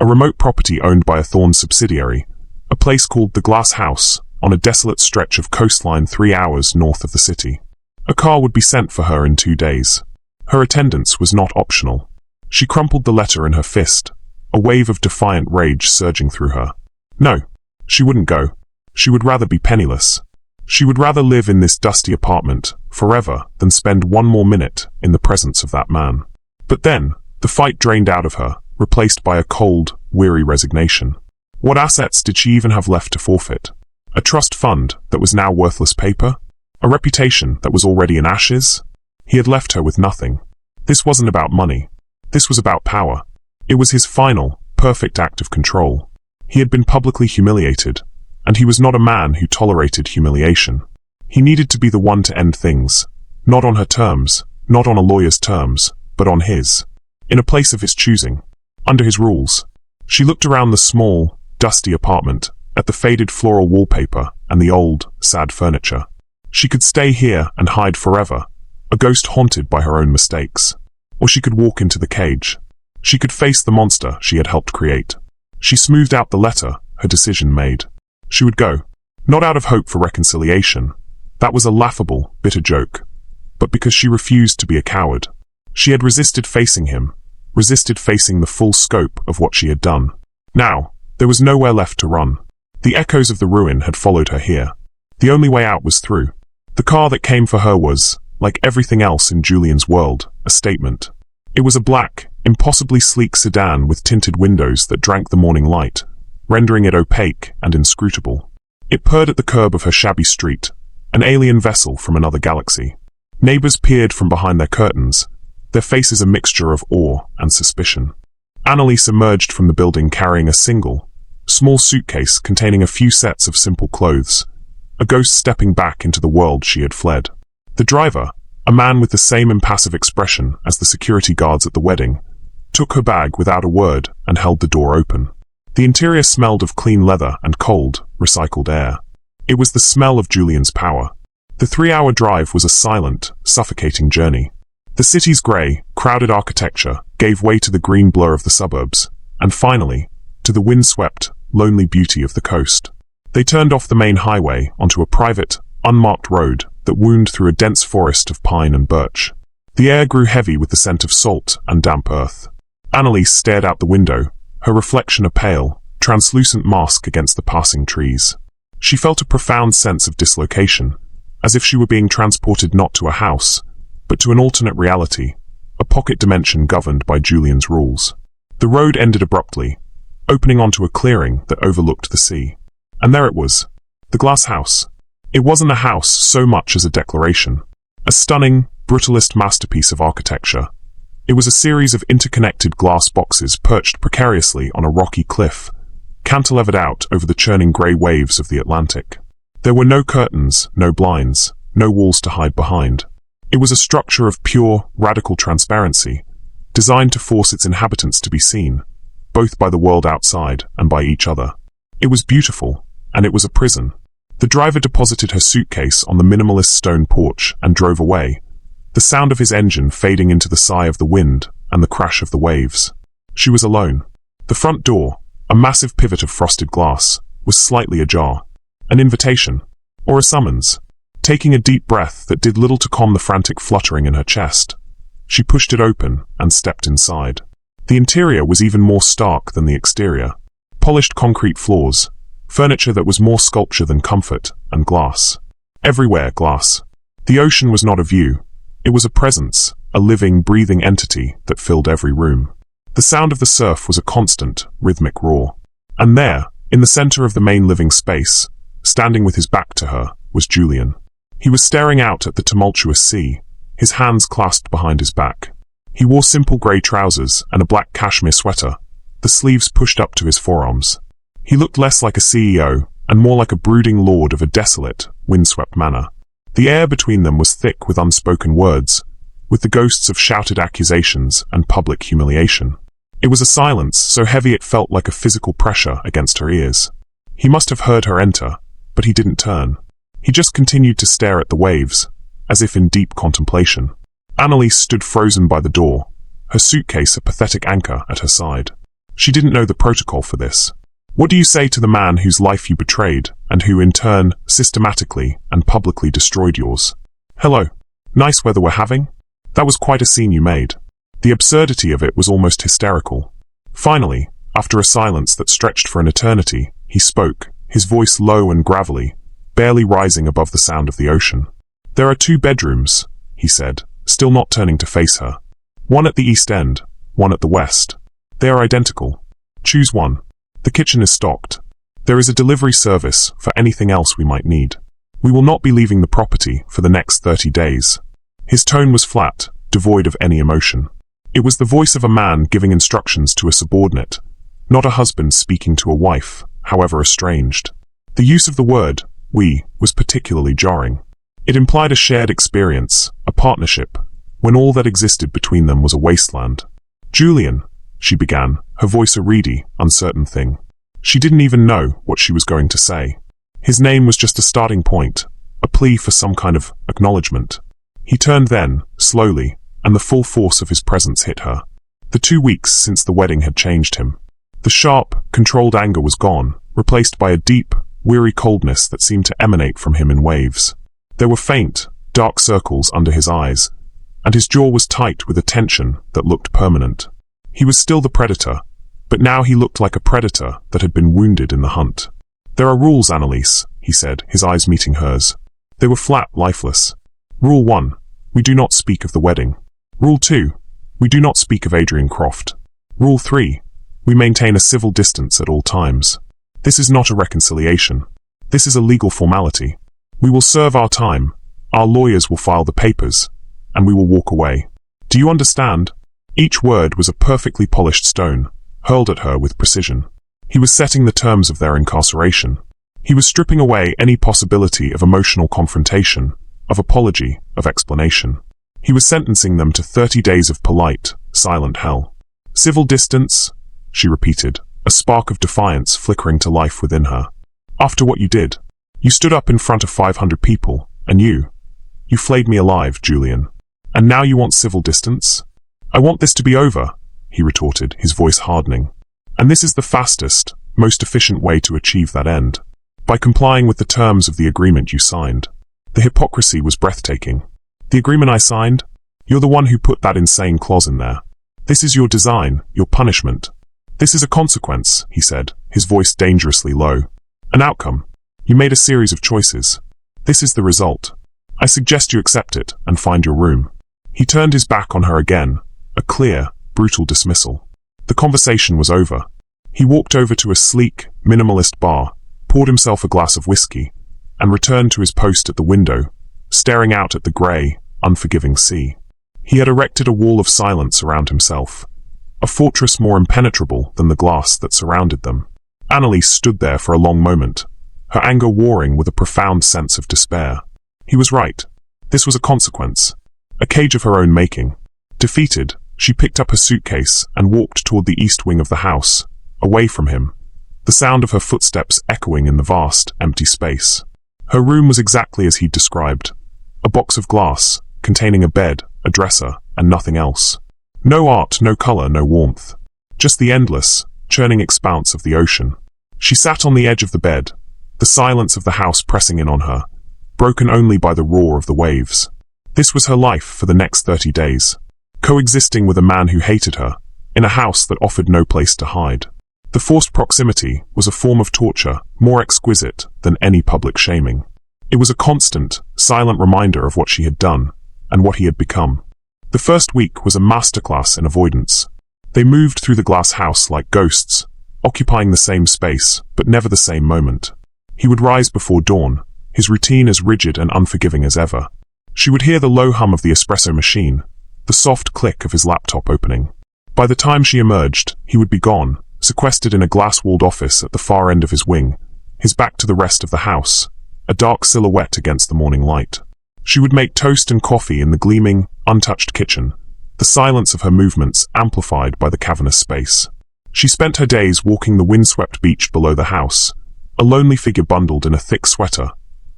A remote property owned by a Thorn subsidiary, a place called the Glass House, on a desolate stretch of coastline 3 hours north of the city. A car would be sent for her in 2 days. Her attendance was not optional. She crumpled the letter in her fist, a wave of defiant rage surging through her. No, she wouldn't go. She would rather be penniless. She would rather live in this dusty apartment forever than spend one more minute in the presence of that man. But then, the fight drained out of her, replaced by a cold, weary resignation. What assets did she even have left to forfeit? A trust fund that was now worthless paper? A reputation that was already in ashes? He had left her with nothing. This wasn't about money. This was about power. It was his final, perfect act of control. He had been publicly humiliated, and he was not a man who tolerated humiliation. He needed to be the one to end things, not on her terms, not on a lawyer's terms, but on his. In a place of his choosing, under his rules. She looked around the small, dusty apartment, at the faded floral wallpaper and the old, sad furniture. She could stay here and hide forever, a ghost haunted by her own mistakes. Or she could walk into the cage. She could face the monster she had helped create. She smoothed out the letter, her decision made. She would go. Not out of hope for reconciliation. That was a laughable, bitter joke. But because she refused to be a coward. She had resisted facing him, resisted facing the full scope of what she had done. Now, there was nowhere left to run. The echoes of the ruin had followed her here. The only way out was through. The car that came for her was, like everything else in Julian's world, a statement. It was a black, impossibly sleek sedan with tinted windows that drank the morning light, rendering it opaque and inscrutable. It purred at the curb of her shabby street, an alien vessel from another galaxy. Neighbors peered from behind their curtains, their faces a mixture of awe and suspicion. Annalise emerged from the building carrying a single, small suitcase containing a few sets of simple clothes, a ghost stepping back into the world she had fled. The driver, a man with the same impassive expression as the security guards at the wedding, took her bag without a word and held the door open. The interior smelled of clean leather and cold, recycled air. It was the smell of Julian's power. The 3-hour drive was a silent, suffocating journey. The city's grey, crowded architecture gave way to the green blur of the suburbs, and finally, to the windswept, lonely beauty of the coast. They turned off the main highway onto a private, unmarked road that wound through a dense forest of pine and birch. The air grew heavy with the scent of salt and damp earth. Annalise stared out the window, her reflection a pale, translucent mask against the passing trees. She felt a profound sense of dislocation, as if she were being transported not to a house, but to an alternate reality, a pocket dimension governed by Julian's rules. The road ended abruptly, opening onto a clearing that overlooked the sea. And there it was, the Glass House. It wasn't a house so much as a declaration. A stunning, brutalist masterpiece of architecture. It was a series of interconnected glass boxes perched precariously on a rocky cliff, cantilevered out over the churning grey waves of the Atlantic. There were no curtains, no blinds, no walls to hide behind. It was a structure of pure, radical transparency, designed to force its inhabitants to be seen, both by the world outside and by each other. It was beautiful, and it was a prison. The driver deposited her suitcase on the minimalist stone porch and drove away, the sound of his engine fading into the sigh of the wind and the crash of the waves. She was alone. The front door, a massive pivot of frosted glass, was slightly ajar. An invitation, or a summons. Taking a deep breath that did little to calm the frantic fluttering in her chest, she pushed it open and stepped inside. The interior was even more stark than the exterior. Polished concrete floors, furniture that was more sculpture than comfort, and glass. Everywhere glass. The ocean was not a view. It was a presence, a living, breathing entity that filled every room. The sound of the surf was a constant, rhythmic roar. And there, in the center of the main living space, standing with his back to her, was Julian. He was staring out at the tumultuous sea, his hands clasped behind his back. He wore simple grey trousers and a black cashmere sweater, the sleeves pushed up to his forearms. He looked less like a CEO and more like a brooding lord of a desolate, windswept manor. The air between them was thick with unspoken words, with the ghosts of shouted accusations and public humiliation. It was a silence so heavy it felt like a physical pressure against her ears. He must have heard her enter, but he didn't turn. He just continued to stare at the waves, as if in deep contemplation. Annalise stood frozen by the door, her suitcase a pathetic anchor at her side. She didn't know the protocol for this. What do you say to the man whose life you betrayed, and who in turn systematically and publicly destroyed yours? Hello. Nice weather we're having? That was quite a scene you made. The absurdity of it was almost hysterical. Finally, after a silence that stretched for an eternity, he spoke, his voice low and gravelly, barely rising above the sound of the ocean. There are 2 bedrooms, he said, still not turning to face her. One at the east end, one at the west. They are identical. Choose one. The kitchen is stocked. There is a delivery service for anything else we might need. We will not be leaving the property for the next 30 days. His tone was flat, devoid of any emotion. It was the voice of a man giving instructions to a subordinate, not a husband speaking to a wife, however estranged. The use of the word, we, was particularly jarring. It implied a shared experience, a partnership, when all that existed between them was a wasteland. Julian, she began, her voice a reedy, uncertain thing. She didn't even know what she was going to say. His name was just a starting point, a plea for some kind of acknowledgement. He turned then, slowly, and the full force of his presence hit her. The 2 weeks since the wedding had changed him. The sharp, controlled anger was gone, replaced by a deep, weary coldness that seemed to emanate from him in waves. There were faint, dark circles under his eyes, and his jaw was tight with a tension that looked permanent. He was still the predator, but now he looked like a predator that had been wounded in the hunt. There are rules, Annalise, he said, his eyes meeting hers. They were flat, lifeless. Rule 1, we do not speak of the wedding. Rule 2, we do not speak of Adrian Croft. Rule 3, we maintain a civil distance at all times. This is not a reconciliation. This is a legal formality. We will serve our time, our lawyers will file the papers, and we will walk away. Do you understand? Each word was a perfectly polished stone, hurled at her with precision. He was setting the terms of their incarceration. He was stripping away any possibility of emotional confrontation, of apology, of explanation. He was sentencing them to 30 days of polite, silent hell. Civil distance, she repeated, a spark of defiance flickering to life within her. After what you did, you stood up in front of 500 people, and you flayed me alive, Julian. And now you want civil distance? I want this to be over, he retorted, his voice hardening. And this is the fastest, most efficient way to achieve that end. By complying with the terms of the agreement you signed. The hypocrisy was breathtaking. The agreement I signed? You're the one who put that insane clause in there. This is your design, your punishment. This is a consequence, he said, his voice dangerously low. An outcome. You made a series of choices. This is the result. I suggest you accept it and find your room. He turned his back on her again, a clear, brutal dismissal. The conversation was over. He walked over to a sleek, minimalist bar, poured himself a glass of whiskey, and returned to his post at the window, staring out at the grey, unforgiving sea. He had erected a wall of silence around himself, a fortress more impenetrable than the glass that surrounded them. Annalise stood there for a long moment, her anger warring with a profound sense of despair. He was right. This was a consequence, a cage of her own making. Defeated, she picked up her suitcase and walked toward the east wing of the house, away from him, the sound of her footsteps echoing in the vast, empty space. Her room was exactly as he'd described. A box of glass, containing a bed, a dresser, and nothing else. No art, no color, no warmth. Just the endless, churning expanse of the ocean. She sat on the edge of the bed, the silence of the house pressing in on her, broken only by the roar of the waves. This was her life for the next 30 days, coexisting with a man who hated her, in a house that offered no place to hide. The forced proximity was a form of torture more exquisite than any public shaming. It was a constant, silent reminder of what she had done, and what he had become. The first week was a masterclass in avoidance. They moved through the glass house like ghosts, occupying the same space, but never the same moment. He would rise before dawn, his routine as rigid and unforgiving as ever. She would hear the low hum of the espresso machine, the soft click of his laptop opening. By the time she emerged, he would be gone, sequestered in a glass-walled office at the far end of his wing, his back to the rest of the house, a dark silhouette against the morning light. She would make toast and coffee in the gleaming, untouched kitchen, the silence of her movements amplified by the cavernous space. She spent her days walking the windswept beach below the house, a lonely figure bundled in a thick sweater,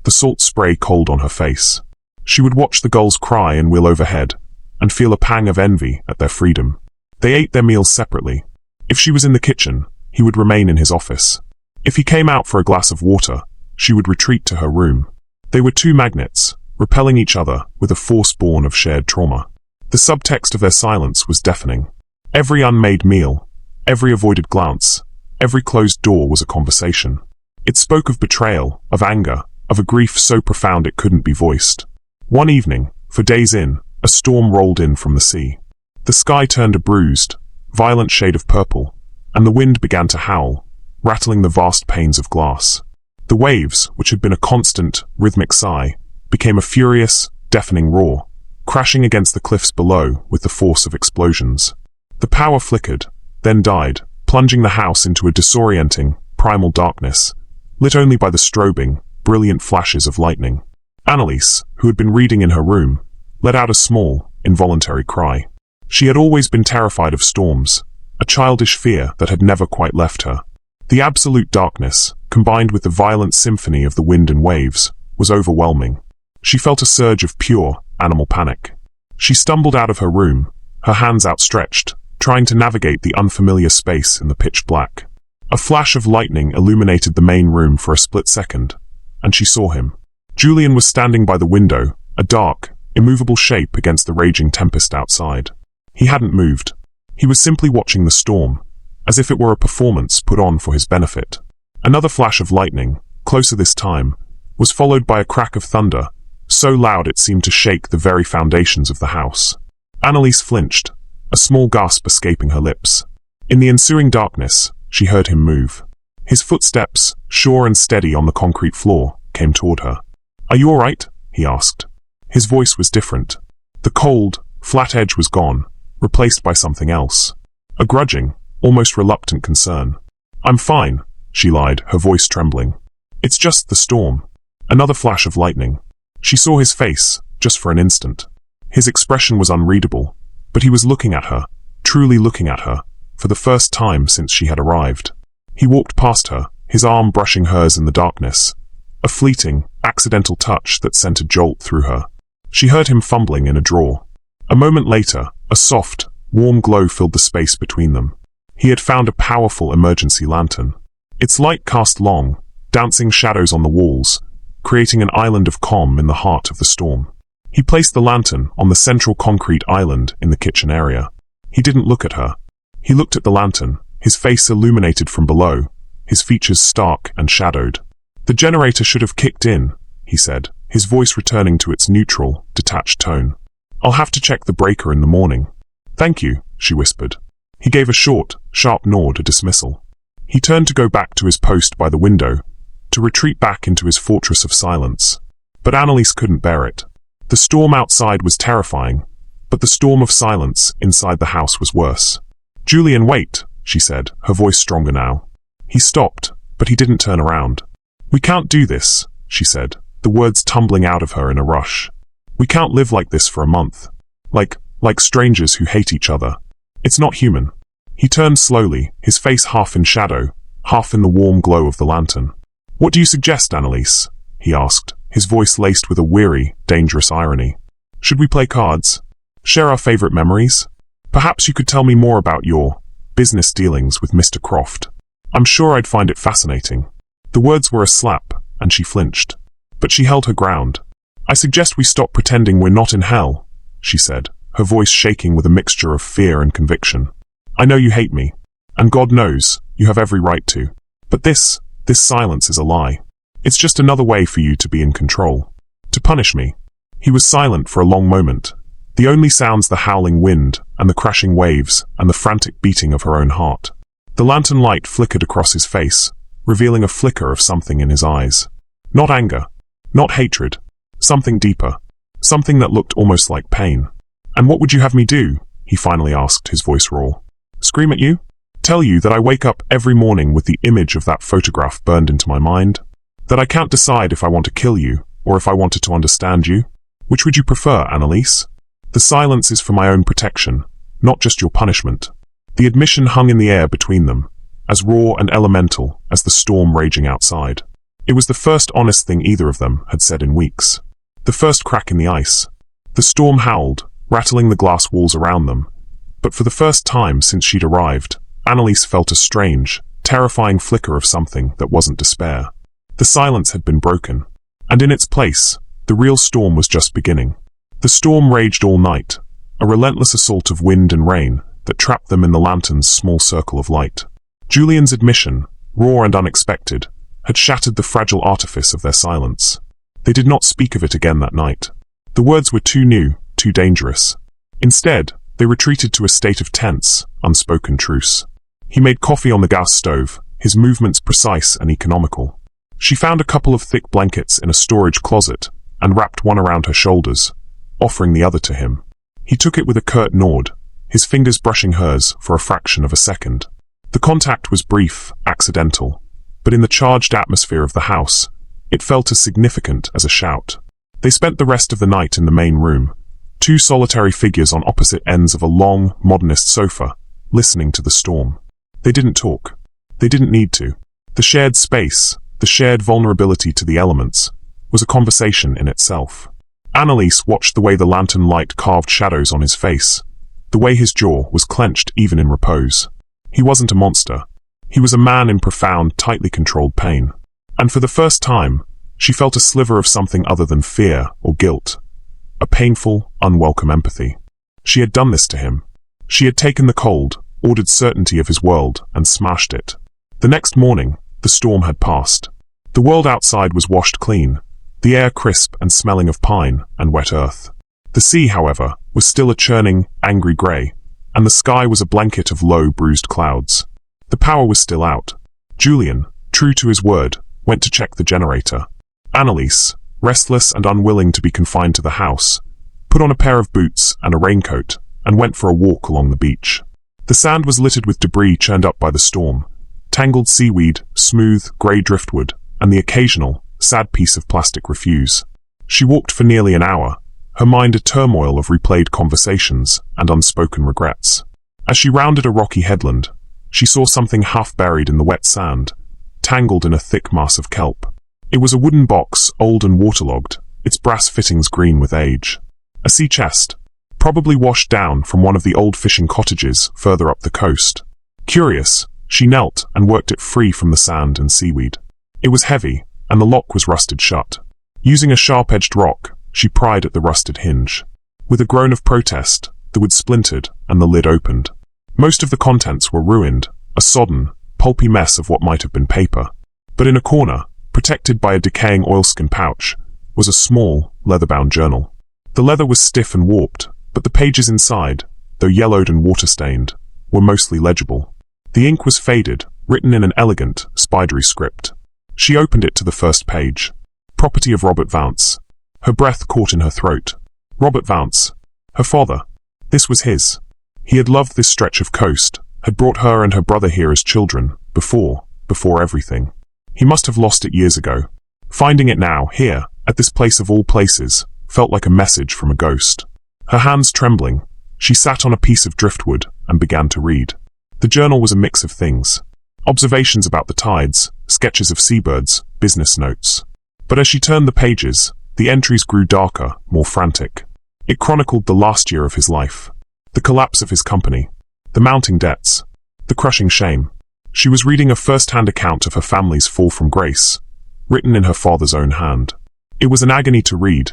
the salt spray cold on her face. She would watch the gulls cry and wheel overhead, and feel a pang of envy at their freedom. They ate their meals separately. If she was in the kitchen, he would remain in his office. If he came out for a glass of water, she would retreat to her room. They were two magnets, repelling each other with a force born of shared trauma. The subtext of their silence was deafening. Every unmade meal, every avoided glance, every closed door was a conversation. It spoke of betrayal, of anger, of a grief so profound it couldn't be voiced. One evening, for days in, a storm rolled in from the sea. The sky turned a bruised, violent shade of purple, and the wind began to howl, rattling the vast panes of glass. The waves, which had been a constant, rhythmic sigh, became a furious, deafening roar, crashing against the cliffs below with the force of explosions. The power flickered, then died, plunging the house into a disorienting, primal darkness, lit only by the strobing, brilliant flashes of lightning. Annalise, who had been reading in her room, let out a small, involuntary cry. She had always been terrified of storms, a childish fear that had never quite left her. The absolute darkness, combined with the violent symphony of the wind and waves, was overwhelming. She felt a surge of pure, animal panic. She stumbled out of her room, her hands outstretched, trying to navigate the unfamiliar space in the pitch black. A flash of lightning illuminated the main room for a split second, and she saw him. Julian was standing by the window, a dark, immovable shape against the raging tempest outside. He hadn't moved. He was simply watching the storm, as if it were a performance put on for his benefit. Another flash of lightning, closer this time, was followed by a crack of thunder, so loud it seemed to shake the very foundations of the house. Annalise flinched, a small gasp escaping her lips. In the ensuing darkness, she heard him move. His footsteps, sure and steady on the concrete floor, came toward her. "Are you all right?" he asked. His voice was different. The cold, flat edge was gone, replaced by something else. A grudging, almost reluctant concern. "I'm fine," she lied, her voice trembling. "It's just the storm." Another flash of lightning. She saw his face, just for an instant. His expression was unreadable, but he was looking at her, truly looking at her, for the first time since she had arrived. He walked past her, his arm brushing hers in the darkness. A fleeting, accidental touch that sent a jolt through her. She heard him fumbling in a drawer. A moment later, a soft, warm glow filled the space between them. He had found a powerful emergency lantern. Its light cast long, dancing shadows on the walls, creating an island of calm in the heart of the storm. He placed the lantern on the central concrete island in the kitchen area. He didn't look at her. He looked at the lantern, his face illuminated from below, his features stark and shadowed. "The generator should have kicked in," he said, his voice returning to its neutral, detached tone. "I'll have to check the breaker in the morning." "Thank you," she whispered. He gave a short, sharp nod of dismissal. He turned to go back to his post by the window, to retreat back into his fortress of silence. But Annalise couldn't bear it. The storm outside was terrifying, but the storm of silence inside the house was worse. "Julian, wait," she said, her voice stronger now. He stopped, but he didn't turn around. "We can't do this," she said, the words tumbling out of her in a rush. "We can't live like this for a month. Like strangers who hate each other. It's not human." He turned slowly, his face half in shadow, half in the warm glow of the lantern. "What do you suggest, Annalise?" he asked, his voice laced with a weary, dangerous irony. Should we play cards? Share our favorite memories? Perhaps you could tell me more about your business dealings with Mr. Croft. I'm sure I'd find it fascinating. The words were a slap, and she flinched. But she held her ground. I suggest we stop pretending we're not in hell, she said, her voice shaking with a mixture of fear and conviction. I know you hate me, and God knows, you have every right to. But this silence is a lie. It's just another way for you to be in control. To punish me. He was silent for a long moment. The only sounds the howling wind, and the crashing waves, and the frantic beating of her own heart. The lantern light flickered across his face, revealing a flicker of something in his eyes. Not anger. Not hatred. Something deeper. Something that looked almost like pain. And what would you have me do? He finally asked, his voice raw. Scream at you? Tell you that I wake up every morning with the image of that photograph burned into my mind? That I can't decide if I want to kill you, or if I wanted to understand you? Which would you prefer, Annalise? The silence is for my own protection, not just your punishment. The admission hung in the air between them, as raw and elemental as the storm raging outside. It was the first honest thing either of them had said in weeks. The first crack in the ice. The storm howled, rattling the glass walls around them. But for the first time since she'd arrived, Annalise felt a strange, terrifying flicker of something that wasn't despair. The silence had been broken, and in its place, the real storm was just beginning. The storm raged all night, a relentless assault of wind and rain that trapped them in the lantern's small circle of light. Julian's admission, raw and unexpected, had shattered the fragile artifice of their silence. They did not speak of it again that night. The words were too new, too dangerous. Instead, they retreated to a state of tense, unspoken truce. He made coffee on the gas stove, his movements precise and economical. She found a couple of thick blankets in a storage closet and wrapped one around her shoulders, offering the other to him. He took it with a curt nod, his fingers brushing hers for a fraction of a second. The contact was brief, accidental, but in the charged atmosphere of the house, it felt as significant as a shout. They spent the rest of the night in the main room, two solitary figures on opposite ends of a long, modernist sofa, listening to the storm. They didn't talk. They didn't need to. The shared space, the shared vulnerability to the elements, was a conversation in itself. Annalise watched the way the lantern light carved shadows on his face, the way his jaw was clenched even in repose. He wasn't a monster. He was a man in profound, tightly controlled pain. And for the first time, she felt a sliver of something other than fear or guilt. A painful, unwelcome empathy. She had done this to him. She had taken the cold, ordered certainty of his world and smashed it. The next morning, the storm had passed. The world outside was washed clean, the air crisp and smelling of pine and wet earth. The sea, however, was still a churning, angry grey, and the sky was a blanket of low, bruised clouds. The power was still out. Julian, true to his word, went to check the generator. Annalise, restless and unwilling to be confined to the house, put on a pair of boots and a raincoat and went for a walk along the beach. The sand was littered with debris churned up by the storm, tangled seaweed, smooth, grey driftwood, and the occasional, sad piece of plastic refuse. She walked for nearly an hour, her mind a turmoil of replayed conversations and unspoken regrets. As she rounded a rocky headland, she saw something half buried in the wet sand, tangled in a thick mass of kelp. It was a wooden box, old and waterlogged, its brass fittings green with age. A sea chest, probably washed down from one of the old fishing cottages further up the coast. Curious, she knelt and worked it free from the sand and seaweed. It was heavy, and the lock was rusted shut. Using a sharp-edged rock, she pried at the rusted hinge. With a groan of protest, the wood splintered and the lid opened. Most of the contents were ruined, a sodden, pulpy mess of what might have been paper. But in a corner, protected by a decaying oilskin pouch, was a small, leather-bound journal. The leather was stiff and warped, but the pages inside, though yellowed and water-stained, were mostly legible. The ink was faded, written in an elegant, spidery script. She opened it to the first page. Property of Robert Vance. Her breath caught in her throat. Robert Vance. Her father. This was his. He had loved this stretch of coast, had brought her and her brother here as children, before everything. He must have lost it years ago. Finding it now, here, at this place of all places, felt like a message from a ghost. Her hands trembling, she sat on a piece of driftwood and began to read. The journal was a mix of things. Observations about the tides, sketches of seabirds, business notes. But as she turned the pages, the entries grew darker, more frantic. It chronicled the last year of his life, the collapse of his company, the mounting debts, the crushing shame. She was reading a first-hand account of her family's fall from grace, written in her father's own hand. It was an agony to read,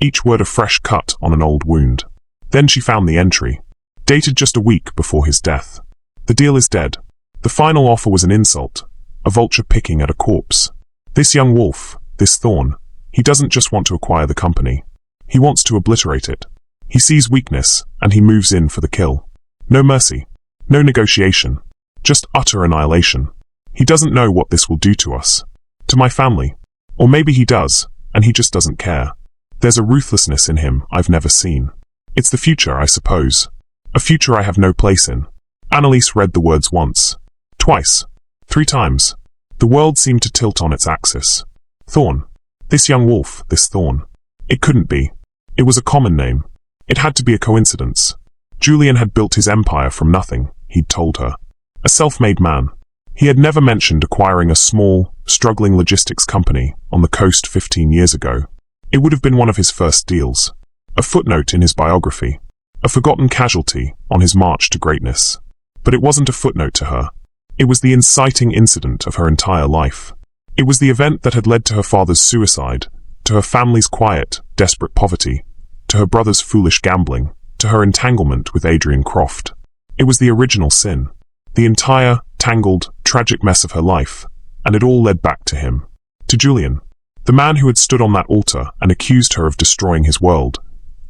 each word a fresh cut on an old wound. Then she found the entry, dated just a week before his death. The deal is dead. The final offer was an insult, a vulture picking at a corpse. This young wolf, this thorn, he doesn't just want to acquire the company. He wants to obliterate it. He sees weakness, and he moves in for the kill. No mercy. No negotiation. Just utter annihilation. He doesn't know what this will do to us. To my family. Or maybe he does, and he just doesn't care. There's a ruthlessness in him I've never seen. It's the future, I suppose. A future I have no place in. Annalise read the words once. Twice. 3 times. The world seemed to tilt on its axis. Thorn. This young wolf, this thorn. It couldn't be. It was a common name. It had to be a coincidence. Julian had built his empire from nothing, he'd told her. A self-made man. He had never mentioned acquiring a small, struggling logistics company on the coast 15 years ago. It would have been one of his first deals. A footnote in his biography. A forgotten casualty on his march to greatness. But it wasn't a footnote to her. It was the inciting incident of her entire life. It was the event that had led to her father's suicide, to her family's quiet, desperate poverty, to her brother's foolish gambling, to her entanglement with Adrian Croft. It was the original sin. The entire, tangled, tragic mess of her life, and it all led back to him. To Julian. The man who had stood on that altar and accused her of destroying his world,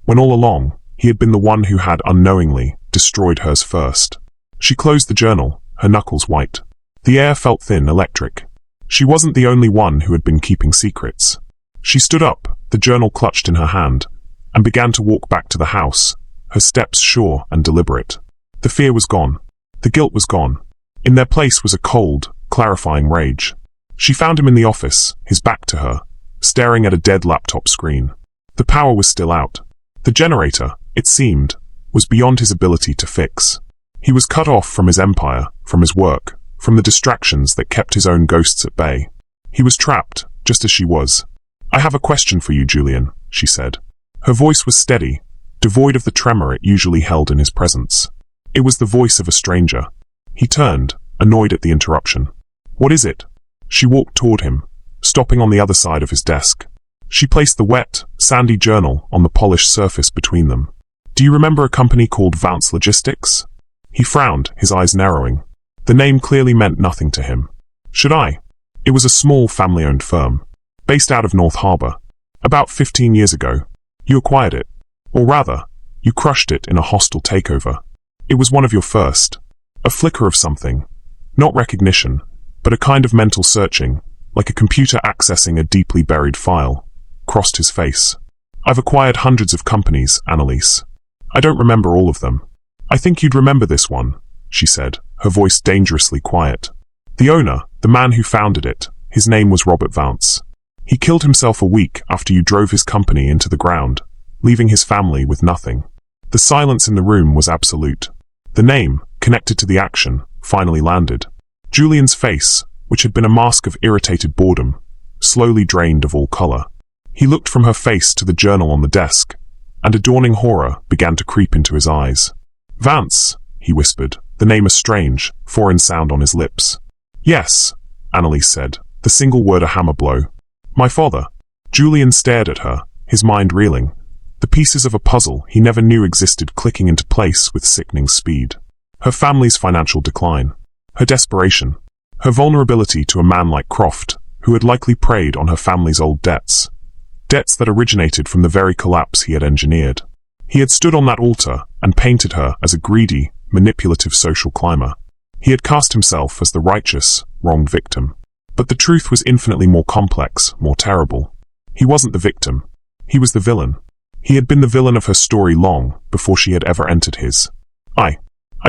when all along, he had been the one who had unknowingly destroyed hers first. She closed the journal, her knuckles white. The air felt thin, electric. She wasn't the only one who had been keeping secrets. She stood up, the journal clutched in her hand, and began to walk back to the house, her steps sure and deliberate. The fear was gone. The guilt was gone. In their place was a cold, clarifying rage. She found him in the office, his back to her, staring at a dead laptop screen. The power was still out. The generator, it seemed, was beyond his ability to fix. He was cut off from his empire, from his work, from the distractions that kept his own ghosts at bay. He was trapped, just as she was. I have a question for you, Julian, she said. Her voice was steady, devoid of the tremor it usually held in his presence. It was the voice of a stranger. He turned, annoyed at the interruption. What is it? She walked toward him, stopping on the other side of his desk. She placed the wet, sandy journal on the polished surface between them. Do you remember a company called Vance Logistics? He frowned, his eyes narrowing. The name clearly meant nothing to him. Should I? It was a small family-owned firm, based out of North Harbor. About 15 years ago, you acquired it. Or rather, you crushed it in a hostile takeover. It was one of your first. A flicker of something. Not recognition, but a kind of mental searching, like a computer accessing a deeply buried file, crossed his face. I've acquired hundreds of companies, Annalise. I don't remember all of them. I think you'd remember this one, she said, her voice dangerously quiet. The owner, the man who founded it, his name was Robert Vance. He killed himself a week after you drove his company into the ground, leaving his family with nothing. The silence in the room was absolute. The name, connected to the action, finally landed. Julian's face, which had been a mask of irritated boredom, slowly drained of all color. He looked from her face to the journal on the desk, and a dawning horror began to creep into his eyes. Vance, he whispered, the name a strange, foreign sound on his lips. Yes, Annalise said, the single word a hammer blow. My father. Julian stared at her, his mind reeling. The pieces of a puzzle he never knew existed clicking into place with sickening speed. Her family's financial decline. Her desperation. Her vulnerability to a man like Croft, who had likely preyed on her family's old debts. Debts that originated from the very collapse he had engineered. He had stood on that altar and painted her as a greedy, manipulative social climber. He had cast himself as the righteous, wronged victim. But the truth was infinitely more complex, more terrible. He wasn't the victim. He was the villain. He had been the villain of her story long before she had ever entered his. I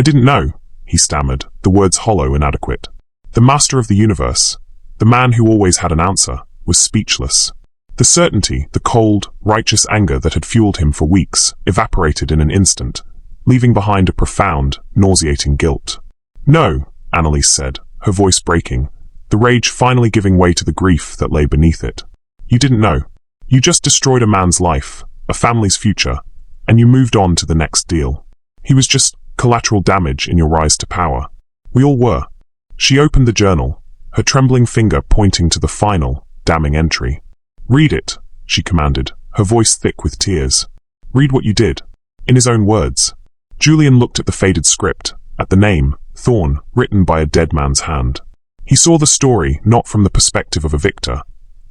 didn't know, he stammered, the words hollow, inadequate. The master of the universe, the man who always had an answer, was speechless. The certainty, the cold, righteous anger that had fueled him for weeks, evaporated in an instant, leaving behind a profound, nauseating guilt. No, Annalise said, her voice breaking, the rage finally giving way to the grief that lay beneath it. You didn't know. You just destroyed a man's life, a family's future, and you moved on to the next deal. He was just collateral damage in your rise to power. We all were. She opened the journal, her trembling finger pointing to the final, damning entry. "Read it," she commanded, her voice thick with tears. "Read what you did." In his own words. Julian looked at the faded script, at the name, Thorn, written by a dead man's hand. He saw the story not from the perspective of a victor,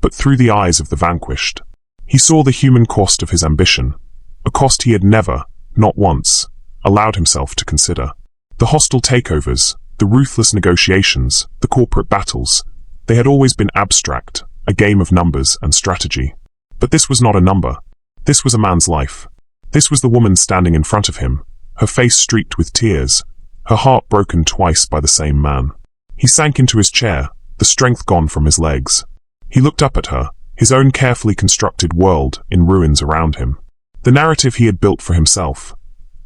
but through the eyes of the vanquished. He saw the human cost of his ambition, a cost he had never, not once, allowed himself to consider. The hostile takeovers, the ruthless negotiations, the corporate battles, they had always been abstract, a game of numbers and strategy. But this was not a number. This was a man's life. This was the woman standing in front of him, her face streaked with tears, her heart broken twice by the same man. He sank into his chair, the strength gone from his legs. He looked up at her, his own carefully constructed world in ruins around him. The narrative he had built for himself,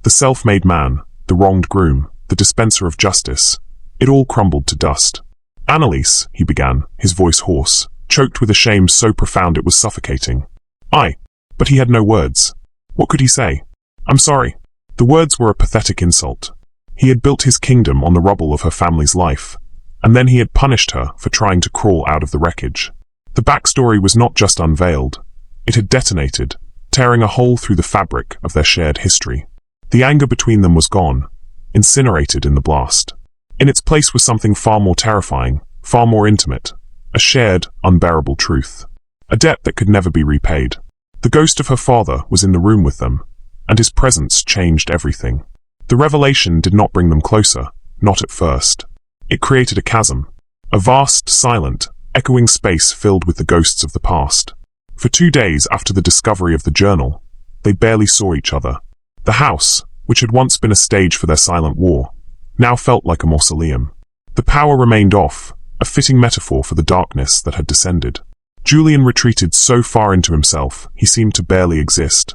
the self-made man, the wronged groom, the dispenser of justice, it all crumbled to dust. "Annalise," he began, his voice hoarse, choked with a shame so profound it was suffocating. But he had no words. What could he say? "I'm sorry." The words were a pathetic insult. He had built his kingdom on the rubble of her family's life, and then he had punished her for trying to crawl out of the wreckage. The backstory was not just unveiled, it had detonated, tearing a hole through the fabric of their shared history. The anger between them was gone, incinerated in the blast. In its place was something far more terrifying, far more intimate, a shared, unbearable truth. A debt that could never be repaid. The ghost of her father was in the room with them, and his presence changed everything. The revelation did not bring them closer, not at first. It created a chasm, a vast, silent, echoing space filled with the ghosts of the past. For 2 days after the discovery of the journal, they barely saw each other. The house, which had once been a stage for their silent war, now felt like a mausoleum. The power remained off, a fitting metaphor for the darkness that had descended. Julian retreated so far into himself, he seemed to barely exist.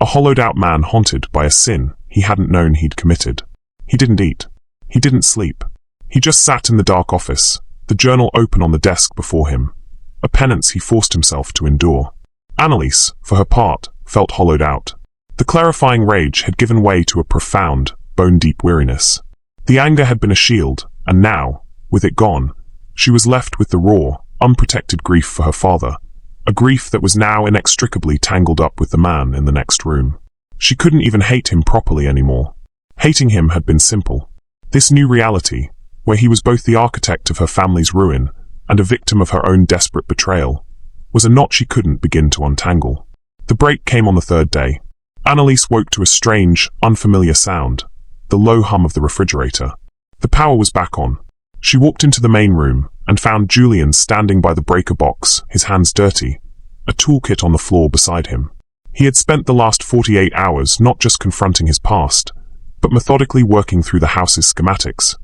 A hollowed-out man haunted by a sin he hadn't known he'd committed. He didn't eat. He didn't sleep. He just sat in the dark office, the journal open on the desk before him, a penance he forced himself to endure. Annalise, for her part, felt hollowed out. The clarifying rage had given way to a profound, bone-deep weariness. The anger had been a shield, and now, with it gone, she was left with the raw, unprotected grief for her father, a grief that was now inextricably tangled up with the man in the next room. She couldn't even hate him properly anymore. Hating him had been simple. This new reality, where he was both the architect of her family's ruin and a victim of her own desperate betrayal, was a knot she couldn't begin to untangle. The break came on the 3rd day. Annalise woke to a strange, unfamiliar sound, the low hum of the refrigerator. The power was back on. She walked into the main room and found Julian standing by the breaker box, his hands dirty, a toolkit on the floor beside him. He had spent the last 48 hours not just confronting his past, but methodically working through the house's schematics,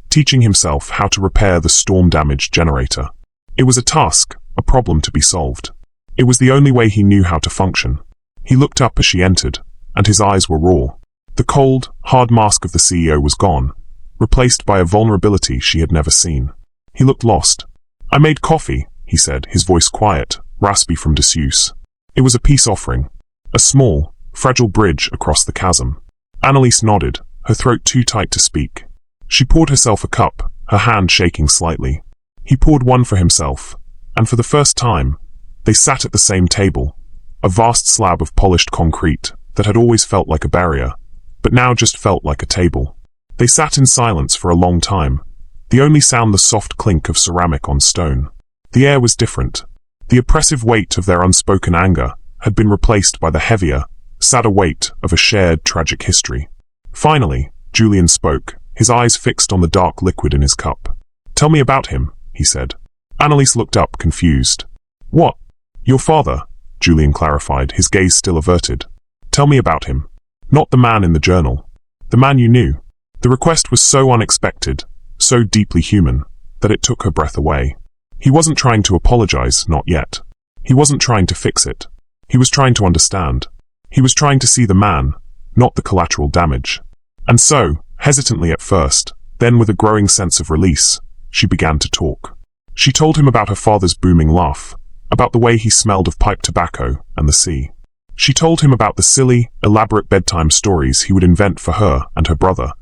teaching himself how to repair the storm-damaged generator. It was a task, a problem to be solved. It was the only way he knew how to function. He looked up as she entered, and his eyes were raw. The cold, hard mask of the CEO was gone, replaced by a vulnerability she had never seen. He looked lost. "I made coffee," he said, his voice quiet, raspy from disuse. It was a peace offering, a small, fragile bridge across the chasm. Annalise nodded, her throat too tight to speak. She poured herself a cup, her hand shaking slightly. He poured one for himself, and for the first time, they sat at the same table, a vast slab of polished concrete that had always felt like a barrier, but now just felt like a table. They sat in silence for a long time, the only sound the soft clink of ceramic on stone. The air was different. The oppressive weight of their unspoken anger had been replaced by the heavier, sadder weight of a shared tragic history. Finally, Julian spoke, his eyes fixed on the dark liquid in his cup. "Tell me about him," he said. Annalise looked up, confused. "What?" "Your father," Julian clarified, his gaze still averted. "Tell me about him. Not the man in the journal. The man you knew." The request was so unexpected, so deeply human, that it took her breath away. He wasn't trying to apologize, not yet. He wasn't trying to fix it. He was trying to understand. He was trying to see the man, not the collateral damage. And so, hesitantly at first, then with a growing sense of release, she began to talk. She told him about her father's booming laugh, about the way he smelled of pipe tobacco and the sea. She told him about the silly, elaborate bedtime stories he would invent for her and her brother.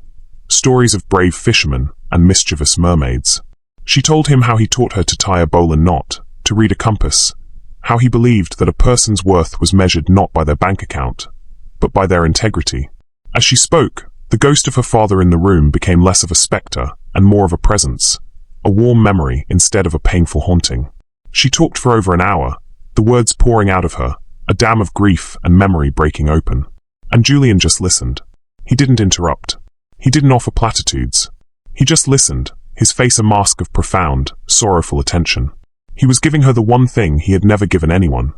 Stories of brave fishermen and mischievous mermaids. She told him how he taught her to tie a bowline knot, to read a compass, how he believed that a person's worth was measured not by their bank account, but by their integrity. As she spoke, the ghost of her father in the room became less of a spectre and more of a presence, a warm memory instead of a painful haunting. She talked for over an hour, the words pouring out of her, a dam of grief and memory breaking open. And Julian just listened. He didn't interrupt. He didn't offer platitudes. He just listened, his face a mask of profound, sorrowful attention. He was giving her the one thing he had never given anyone,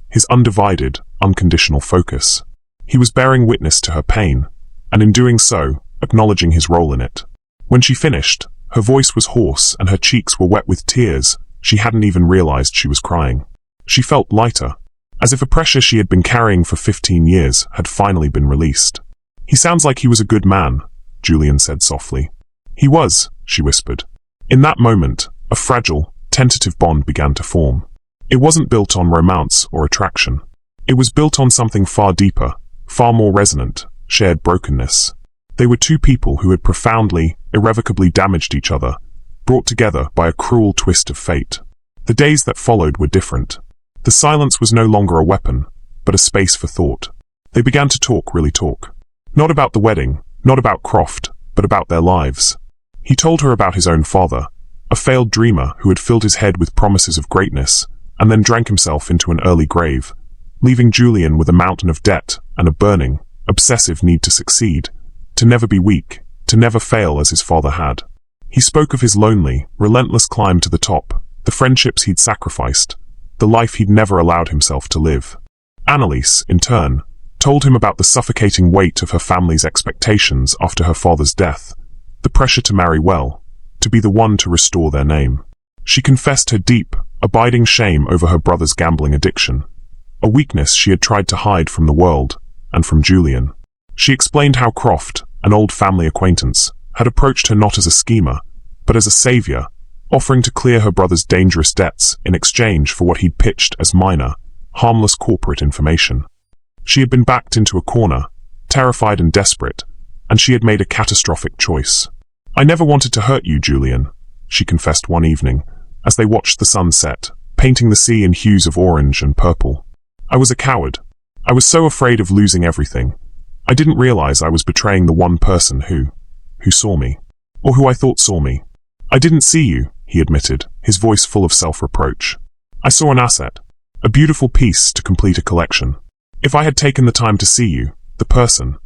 his undivided, unconditional focus. He was bearing witness to her pain, and in doing so, acknowledging his role in it. When she finished, her voice was hoarse and her cheeks were wet with tears. She hadn't even realized she was crying. She felt lighter, as if a pressure she had been carrying for 15 years had finally been released. "He sounds like he was a good man," Julian said softly. "He was," she whispered. In that moment, a fragile, tentative bond began to form. It wasn't built on romance or attraction. It was built on something far deeper, far more resonant, shared brokenness. They were two people who had profoundly, irrevocably damaged each other, brought together by a cruel twist of fate. The days that followed were different. The silence was no longer a weapon, but a space for thought. They began to talk, really talk. Not about the wedding, not about Croft, but about their lives. He told her about his own father, a failed dreamer who had filled his head with promises of greatness, and then drank himself into an early grave, leaving Julian with a mountain of debt and a burning, obsessive need to succeed, to never be weak, to never fail as his father had. He spoke of his lonely, relentless climb to the top, the friendships he'd sacrificed, the life he'd never allowed himself to live. Annalise, in turn, told him about the suffocating weight of her family's expectations after her father's death, the pressure to marry well, to be the one to restore their name. She confessed her deep, abiding shame over her brother's gambling addiction, a weakness she had tried to hide from the world and from Julian. She explained how Croft, an old family acquaintance, had approached her not as a schemer, but as a savior, offering to clear her brother's dangerous debts in exchange for what he'd pitched as minor, harmless corporate information. She had been backed into a corner, terrified and desperate, and she had made a catastrophic choice. "I never wanted to hurt you, Julian," she confessed one evening, as they watched the sun set, painting the sea in hues of orange and purple. "I was a coward. I was so afraid of losing everything. I didn't realize I was betraying the one person who saw me, or who I thought saw me. I didn't see you," he admitted, his voice full of self-reproach. "I saw an asset, a beautiful piece to complete a collection. If I had taken the time to see you, the person,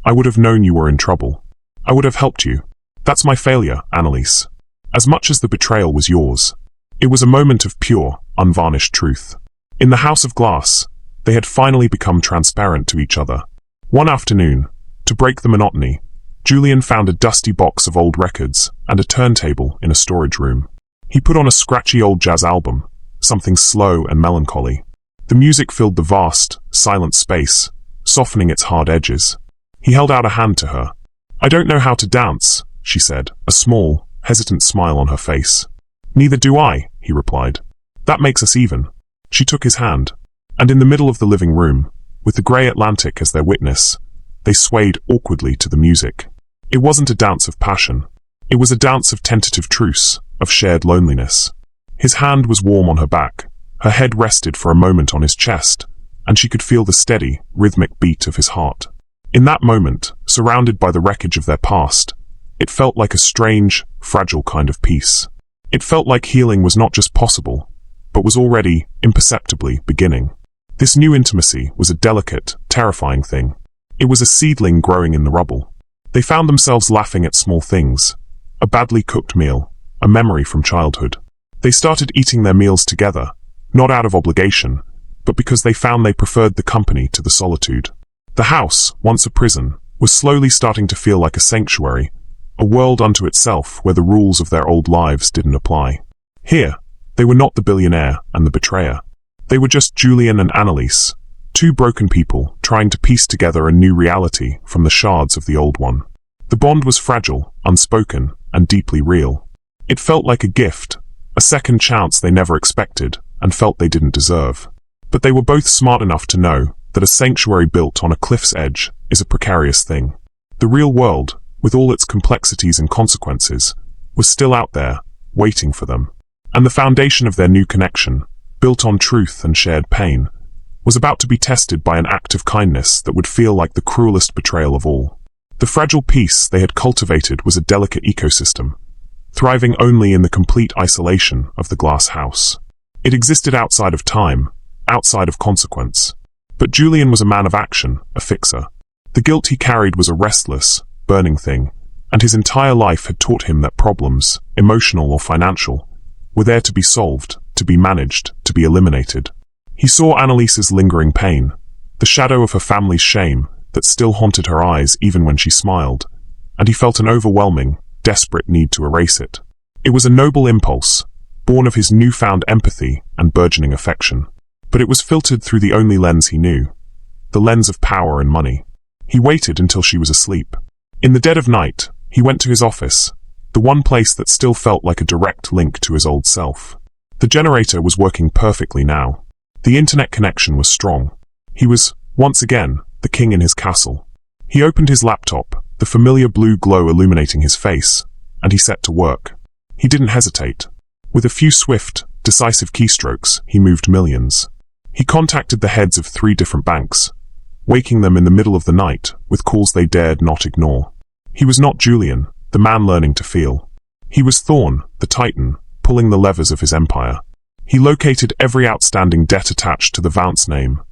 I would have known you were in trouble. I would have helped you. That's my failure, Annalise. As much as the betrayal was yours. It was a moment of pure, unvarnished truth." In the house of glass, they had finally become transparent to each other. One afternoon, to break the monotony, Julian found a dusty box of old records and a turntable in a storage room. He put on a scratchy old jazz album, something slow and melancholy. The music filled the vast, silent space, softening its hard edges. He held out a hand to her. "I don't know how to dance," she said, a small, hesitant smile on her face. "Neither do I," he replied. "That makes us even." She took his hand, and in the middle of the living room, with the grey Atlantic as their witness, they swayed awkwardly to the music. It wasn't a dance of passion. It was a dance of tentative truce, of shared loneliness. His hand was warm on her back, her head rested for a moment on his chest, and she could feel the steady, rhythmic beat of his heart. In that moment, surrounded by the wreckage of their past, it felt like a strange, fragile kind of peace. It felt like healing was not just possible, but was already, imperceptibly, beginning. This new intimacy was a delicate, terrifying thing. It was a seedling growing in the rubble. They found themselves laughing at small things, a badly cooked meal, a memory from childhood. They started eating their meals together, not out of obligation, but because they found they preferred the company to the solitude. The house, once a prison, was slowly starting to feel like a sanctuary, a world unto itself where the rules of their old lives didn't apply. Here, they were not the billionaire and the betrayer. They were just Julian and Annalise, two broken people trying to piece together a new reality from the shards of the old one. The bond was fragile, unspoken, and deeply real. It felt like a gift, a second chance they never expected and felt they didn't deserve. But they were both smart enough to know, that a sanctuary built on a cliff's edge is a precarious thing. The real world, with all its complexities and consequences, was still out there, waiting for them. And the foundation of their new connection, built on truth and shared pain, was about to be tested by an act of kindness that would feel like the cruelest betrayal of all. The fragile peace they had cultivated was a delicate ecosystem, thriving only in the complete isolation of the glass house. It existed outside of time, outside of consequence. But Julian was a man of action, a fixer. The guilt he carried was a restless, burning thing, and his entire life had taught him that problems, emotional or financial, were there to be solved, to be managed, to be eliminated. He saw Annalise's lingering pain, the shadow of her family's shame that still haunted her eyes even when she smiled, and he felt an overwhelming, desperate need to erase it. It was a noble impulse, born of his newfound empathy and burgeoning affection. But it was filtered through the only lens he knew, the lens of power and money. He waited until she was asleep. In the dead of night, he went to his office, the one place that still felt like a direct link to his old self. The generator was working perfectly now. The internet connection was strong. He was, once again, the king in his castle. He opened his laptop, the familiar blue glow illuminating his face, and he set to work. He didn't hesitate. With a few swift, decisive keystrokes, he moved millions. He contacted the heads of 3 different banks, waking them in the middle of the night with calls they dared not ignore. He was not Julian, the man learning to feel. He was Thorn, the titan, pulling the levers of his empire. He located every outstanding debt attached to the Vance name,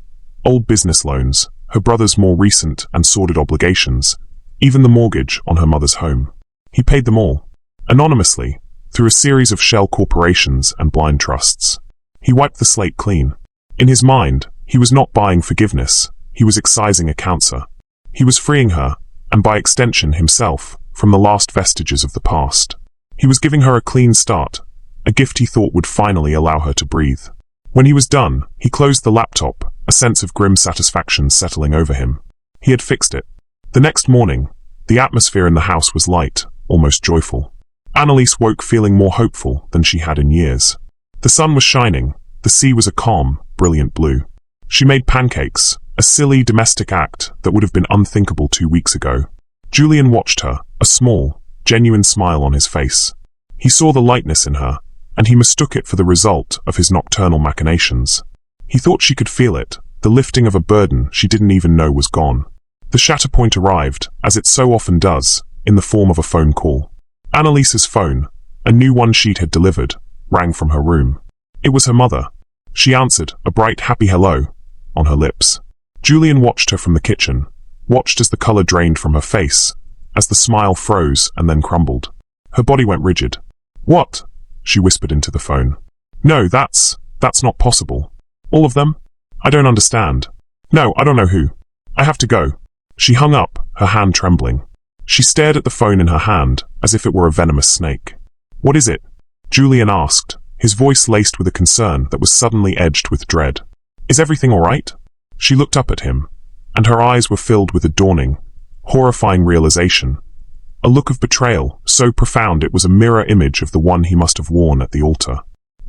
old business loans, her brother's more recent and sordid obligations, even the mortgage on her mother's home. He paid them all, anonymously, through a series of shell corporations and blind trusts. He wiped the slate clean. In his mind, he was not buying forgiveness, he was excising a cancer. He was freeing her, and by extension himself, from the last vestiges of the past. He was giving her a clean start, a gift he thought would finally allow her to breathe. When he was done, he closed the laptop, a sense of grim satisfaction settling over him. He had fixed it. The next morning, the atmosphere in the house was light, almost joyful. Annalise woke feeling more hopeful than she had in years. The sun was shining, the sea was a calm, brilliant blue. She made pancakes, a silly domestic act that would have been unthinkable 2 weeks ago. Julian watched her, a small, genuine smile on his face. He saw the lightness in her, and he mistook it for the result of his nocturnal machinations. He thought she could feel it, the lifting of a burden she didn't even know was gone. The shatterpoint arrived, as it so often does, in the form of a phone call. Annalise's phone, a new one she'd had delivered, rang from her room. It was her mother. She answered, a bright happy hello, on her lips. Julian watched her from the kitchen, watched as the color drained from her face, as the smile froze and then crumbled. Her body went rigid. What? She whispered into the phone. No, that's not possible. All of them? I don't understand. No, I don't know who. I have to go. She hung up, her hand trembling. She stared at the phone in her hand, as if it were a venomous snake. What is it? Julian asked, his voice laced with a concern that was suddenly edged with dread. Is everything all right? She looked up at him, and her eyes were filled with a dawning, horrifying realization. A look of betrayal, so profound it was a mirror image of the one he must have worn at the altar.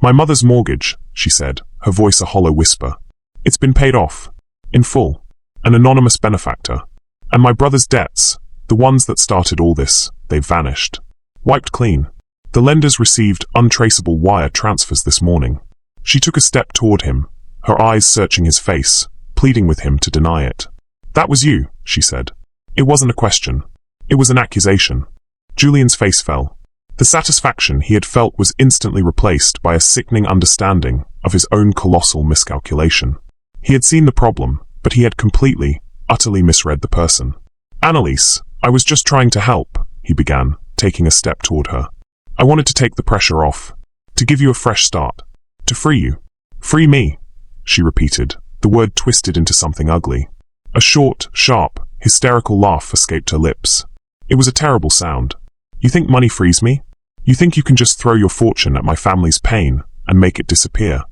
My mother's mortgage, she said, her voice a hollow whisper. It's been paid off. In full. An anonymous benefactor. And my brother's debts, the ones that started all this, they've vanished. Wiped clean. The lenders received untraceable wire transfers this morning. She took a step toward him, her eyes searching his face, pleading with him to deny it. That was you, she said. It wasn't a question. It was an accusation. Julian's face fell. The satisfaction he had felt was instantly replaced by a sickening understanding of his own colossal miscalculation. He had seen the problem, but he had completely, utterly misread the person. Annalise, I was just trying to help, he began, taking a step toward her. I wanted to take the pressure off, to give you a fresh start, to free you. Free me, she repeated, the word twisted into something ugly. A short, sharp, hysterical laugh escaped her lips. It was a terrible sound. You think money frees me? You think you can just throw your fortune at my family's pain and make it disappear?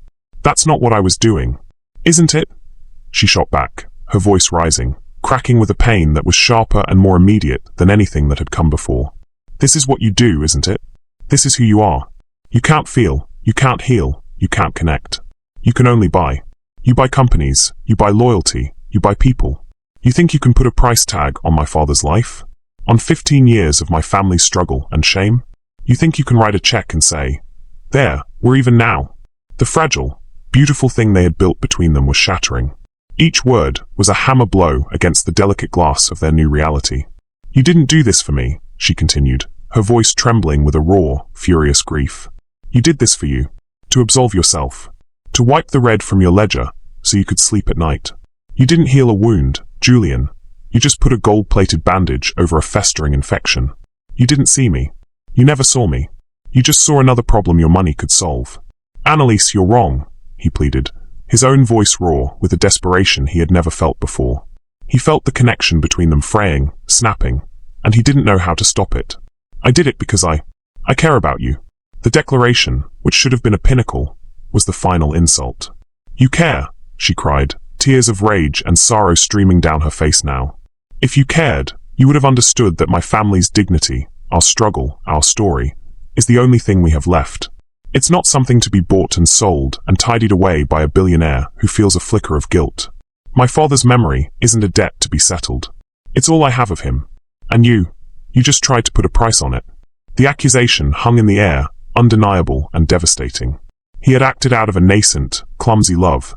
That's not what I was doing. Isn't it? She shot back, her voice rising, cracking with a pain that was sharper and more immediate than anything that had come before. This is what you do, isn't it? This is who you are. You can't feel, you can't heal, you can't connect. You can only buy. You buy companies, you buy loyalty, You buy people. You think you can put a price tag on my father's life? On 15 years of my family's struggle and shame? You think you can write a check and say, there, we're even now? The fragile, beautiful thing they had built between them was shattering. Each word was a hammer blow against the delicate glass of their new reality. You didn't do this for me, she continued, her voice trembling with a raw, furious grief. You did this for you. To absolve yourself. To wipe the red from your ledger so you could sleep at night. You didn't heal a wound, Julian. You just put a gold-plated bandage over a festering infection. You didn't see me. You never saw me. You just saw another problem your money could solve. Annalise, you're wrong, he pleaded, his own voice raw with a desperation he had never felt before. He felt the connection between them fraying, snapping, and he didn't know how to stop it. I did it because I care about you. The declaration, which should have been a pinnacle, was the final insult. You care, she cried, tears of rage and sorrow streaming down her face now. If you cared, you would have understood that my family's dignity, our struggle, our story, is the only thing we have left. It's not something to be bought and sold and tidied away by a billionaire who feels a flicker of guilt. My father's memory isn't a debt to be settled. It's all I have of him. And you just tried to put a price on it. The accusation hung in the air, undeniable and devastating. He had acted out of a nascent, clumsy love,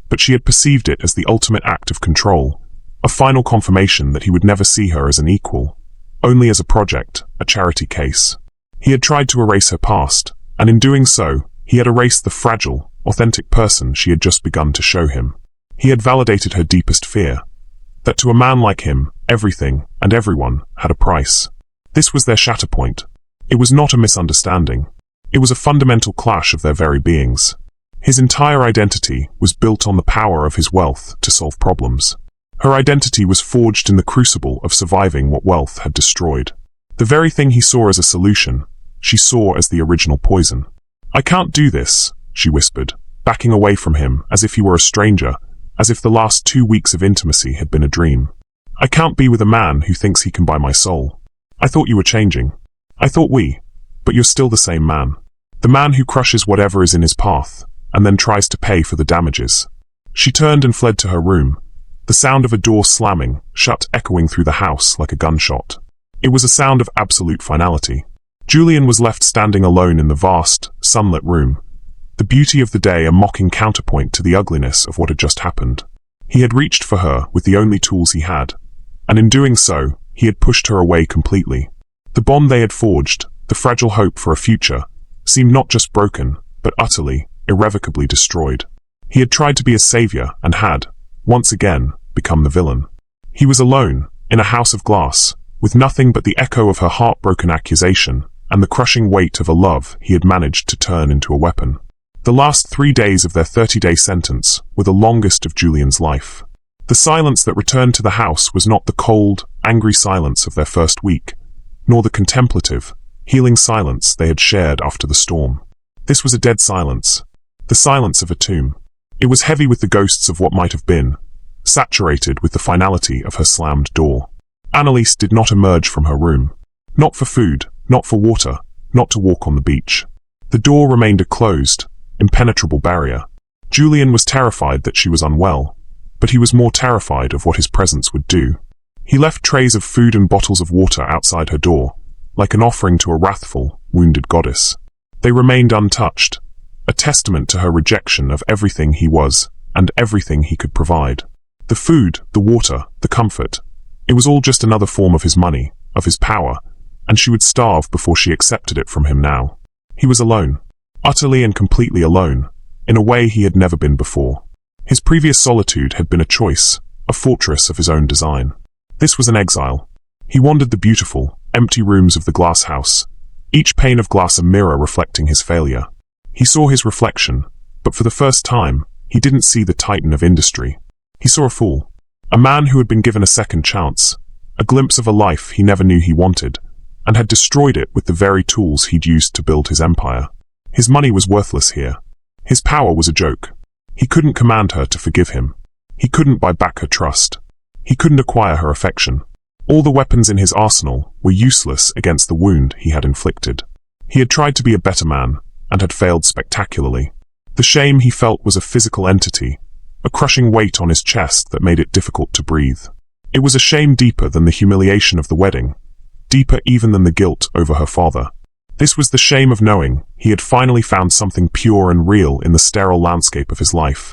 but she had perceived it as the ultimate act of control, a final confirmation that he would never see her as an equal, only as a project, a charity case. He had tried to erase her past, and in doing so, he had erased the fragile, authentic person she had just begun to show him. He had validated her deepest fear, that to a man like him, everything and everyone had a price. This was their shatter point. It was not a misunderstanding. It was a fundamental clash of their very beings. His entire identity was built on the power of his wealth to solve problems. Her identity was forged in the crucible of surviving what wealth had destroyed. The very thing he saw as a solution, she saw as the original poison. I can't do this, she whispered, backing away from him as if he were a stranger, as if the last 2 weeks of intimacy had been a dream. I can't be with a man who thinks he can buy my soul. I thought you were changing. I thought but you're still the same man. The man who crushes whatever is in his path, and then tries to pay for the damages. She turned and fled to her room, the sound of a door slamming, shut echoing through the house like a gunshot. It was a sound of absolute finality. Julian was left standing alone in the vast, sunlit room, the beauty of the day a mocking counterpoint to the ugliness of what had just happened. He had reached for her with the only tools he had, and in doing so, he had pushed her away completely. The bond they had forged, the fragile hope for a future, seemed not just broken, but utterly, irrevocably destroyed. He had tried to be a savior and had, once again, become the villain. He was alone, in a house of glass, with nothing but the echo of her heartbroken accusation and the crushing weight of a love he had managed to turn into a weapon. The last 3 days of their 30-day sentence were the longest of Julian's life. The silence that returned to the house was not the cold, angry silence of their first week, nor the contemplative, healing silence they had shared after the storm. This was a dead silence, the silence of a tomb. It was heavy with the ghosts of what might have been, saturated with the finality of her slammed door. Annalise did not emerge from her room. Not for food, not for water, not to walk on the beach. The door remained a closed, impenetrable barrier. Julian was terrified that she was unwell, but he was more terrified of what his presence would do. He left trays of food and bottles of water outside her door, like an offering to a wrathful, wounded goddess. They remained untouched, a testament to her rejection of everything he was and everything he could provide. The food, the water, the comfort, it was all just another form of his money, of his power, and she would starve before she accepted it from him now. He was alone, utterly and completely alone, in a way he had never been before. His previous solitude had been a choice, a fortress of his own design. This was an exile. He wandered the beautiful, empty rooms of the glass house, each pane of glass a mirror reflecting his failure. He saw his reflection, but for the first time, he didn't see the titan of industry. He saw a fool, a man who had been given a second chance, a glimpse of a life he never knew he wanted, and had destroyed it with the very tools he'd used to build his empire. His money was worthless here. His power was a joke. He couldn't command her to forgive him. He couldn't buy back her trust. He couldn't acquire her affection. All the weapons in his arsenal were useless against the wound he had inflicted. He had tried to be a better man, and had failed spectacularly. The shame he felt was a physical entity, a crushing weight on his chest that made it difficult to breathe. It was a shame deeper than the humiliation of the wedding, deeper even than the guilt over her father. This was the shame of knowing he had finally found something pure and real in the sterile landscape of his life,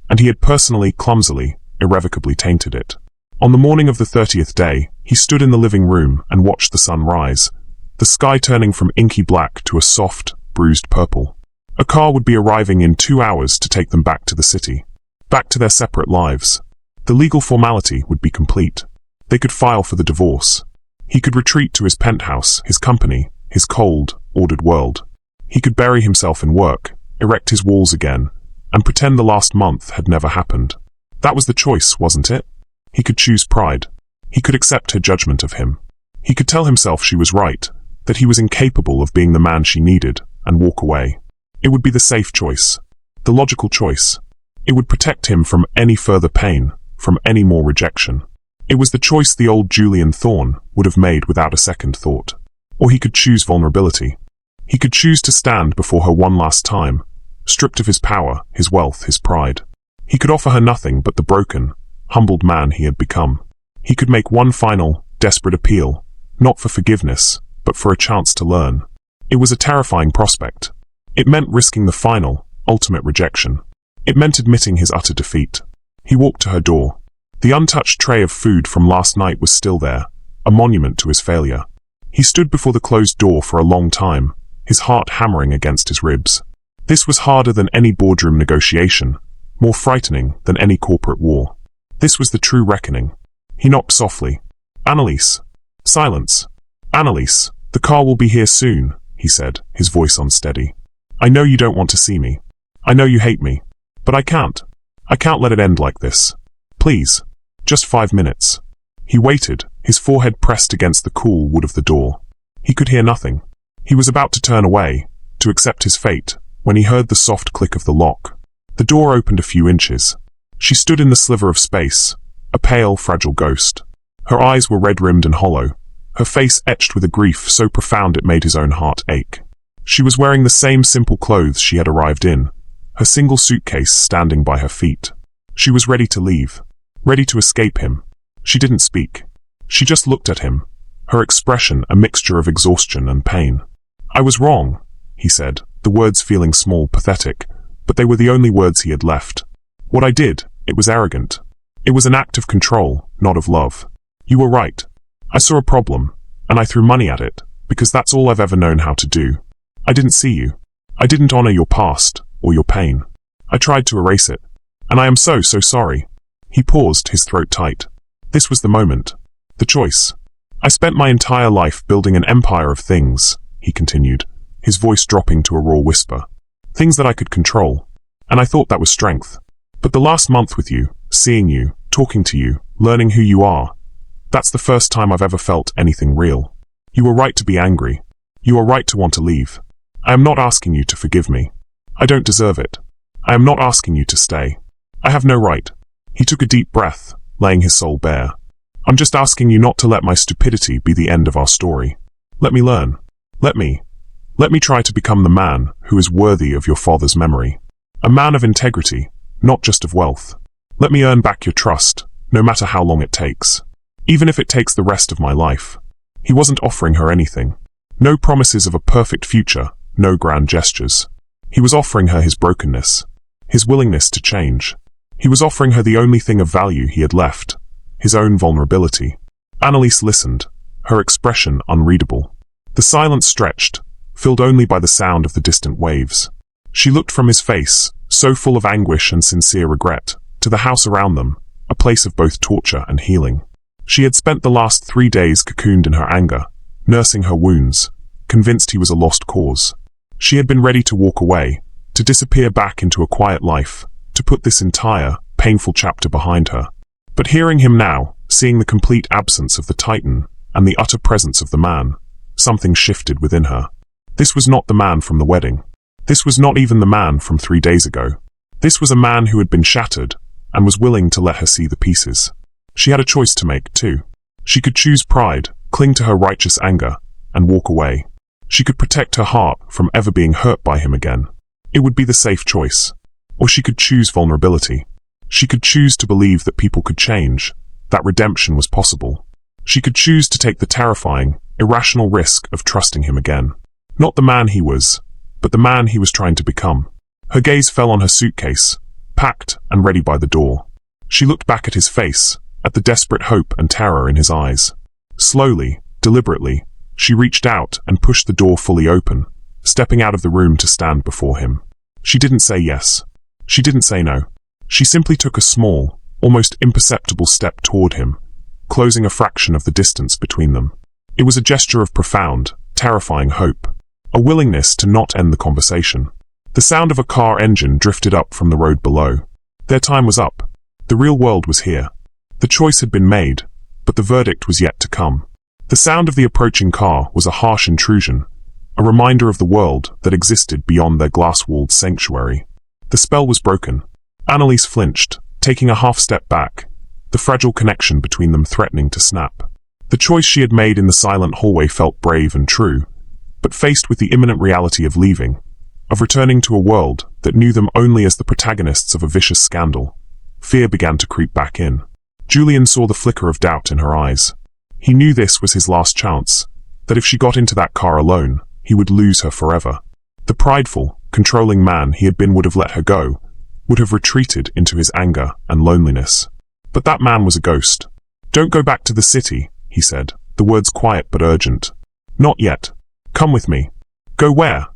and he had personally, clumsily, irrevocably tainted it. On the morning of the 30th day, he stood in the living room and watched the sun rise, the sky turning from inky black to a soft, bruised purple. A car would be arriving in 2 hours to take them back to the city, back to their separate lives. The legal formality would be complete. They could file for the divorce. He could retreat to his penthouse, his company, his cold, ordered world. He could bury himself in work, erect his walls again, and pretend the last month had never happened. That was the choice, wasn't it? He could choose pride. He could accept her judgment of him. He could tell himself she was right, that he was incapable of being the man she needed, and walk away. It would be the safe choice, the logical choice. It would protect him from any further pain, from any more rejection. It was the choice the old Julian Thorne would have made without a second thought. Or he could choose vulnerability. He could choose to stand before her one last time, stripped of his power, his wealth, his pride. He could offer her nothing but the broken, humbled man he had become. He could make one final, desperate appeal, not for forgiveness, but for a chance to learn. It was a terrifying prospect. It meant risking the final, ultimate rejection. It meant admitting his utter defeat. He walked to her door. The untouched tray of food from last night was still there, a monument to his failure. He stood before the closed door for a long time, his heart hammering against his ribs. This was harder than any boardroom negotiation, more frightening than any corporate war. This was the true reckoning. He knocked softly. "Annalise." Silence. "Annalise, the car will be here soon," he said, his voice unsteady. "I know you don't want to see me. I know you hate me. But I can't. I can't let it end like this. Please. Just 5 minutes." He waited, his forehead pressed against the cool wood of the door. He could hear nothing. He was about to turn away, to accept his fate, when he heard the soft click of the lock. The door opened a few inches. She stood in the sliver of space, a pale, fragile ghost. Her eyes were red-rimmed and hollow, her face etched with a grief so profound it made his own heart ache. She was wearing the same simple clothes she had arrived in, her single suitcase standing by her feet. She was ready to leave, ready to escape him. She didn't speak. She just looked at him, her expression a mixture of exhaustion and pain. "I was wrong," he said, the words feeling small, pathetic, but they were the only words he had left. "What I did, it was arrogant. It was an act of control, not of love. You were right. I saw a problem, and I threw money at it, because that's all I've ever known how to do. I didn't see you. I didn't honor your past, or your pain. I tried to erase it, and I am so sorry." He paused, his throat tight. This was the moment. The choice. "I spent my entire life building an empire of things," he continued, his voice dropping to a raw whisper. "Things that I could control. And I thought that was strength. But the last month with you, seeing you, talking to you, learning who you are, that's the first time I've ever felt anything real. You were right to be angry. You are right to want to leave. I am not asking you to forgive me. I don't deserve it. I am not asking you to stay. I have no right." He took a deep breath, laying his soul bare. "I'm just asking you not to let my stupidity be the end of our story. Let me learn. Let me try to become the man who is worthy of your father's memory. A man of integrity, not just of wealth. Let me earn back your trust, no matter how long it takes. Even if it takes the rest of my life." He wasn't offering her anything. No promises of a perfect future, no grand gestures. He was offering her his brokenness, his willingness to change. He was offering her the only thing of value he had left, his own vulnerability. Annalise listened, her expression unreadable. The silence stretched, filled only by the sound of the distant waves. She looked from his face, so full of anguish and sincere regret, to the house around them, a place of both torture and healing. She had spent the last 3 days cocooned in her anger, nursing her wounds, convinced he was a lost cause. She had been ready to walk away, to disappear back into a quiet life, to put this entire, painful chapter behind her. But hearing him now, seeing the complete absence of the Titan, and the utter presence of the man, something shifted within her. This was not the man from the wedding. This was not even the man from 3 days ago. This was a man who had been shattered, and was willing to let her see the pieces. She had a choice to make, too. She could choose pride, cling to her righteous anger, and walk away. She could protect her heart from ever being hurt by him again. It would be the safe choice. Or she could choose vulnerability. She could choose to believe that people could change, that redemption was possible. She could choose to take the terrifying, irrational risk of trusting him again. Not the man he was, but the man he was trying to become. Her gaze fell on her suitcase, packed and ready by the door. She looked back at his face, at the desperate hope and terror in his eyes. Slowly, deliberately, she reached out and pushed the door fully open, stepping out of the room to stand before him. She didn't say yes. She didn't say no. She simply took a small, almost imperceptible step toward him, closing a fraction of the distance between them. It was a gesture of profound, terrifying hope, a willingness to not end the conversation. The sound of a car engine drifted up from the road below. Their time was up. The real world was here. The choice had been made, but the verdict was yet to come. The sound of the approaching car was a harsh intrusion, a reminder of the world that existed beyond their glass-walled sanctuary. The spell was broken. Annalise flinched, taking a half-step back, the fragile connection between them threatening to snap. The choice she had made in the silent hallway felt brave and true, but faced with the imminent reality of leaving, of returning to a world that knew them only as the protagonists of a vicious scandal, fear began to creep back in. Julian saw the flicker of doubt in her eyes. He knew this was his last chance, that if she got into that car alone, he would lose her forever. The prideful, controlling man he had been would have let her go, would have retreated into his anger and loneliness. But that man was a ghost. "Don't go back to the city," he said, the words quiet but urgent. "Not yet. Come with me." "Go where?"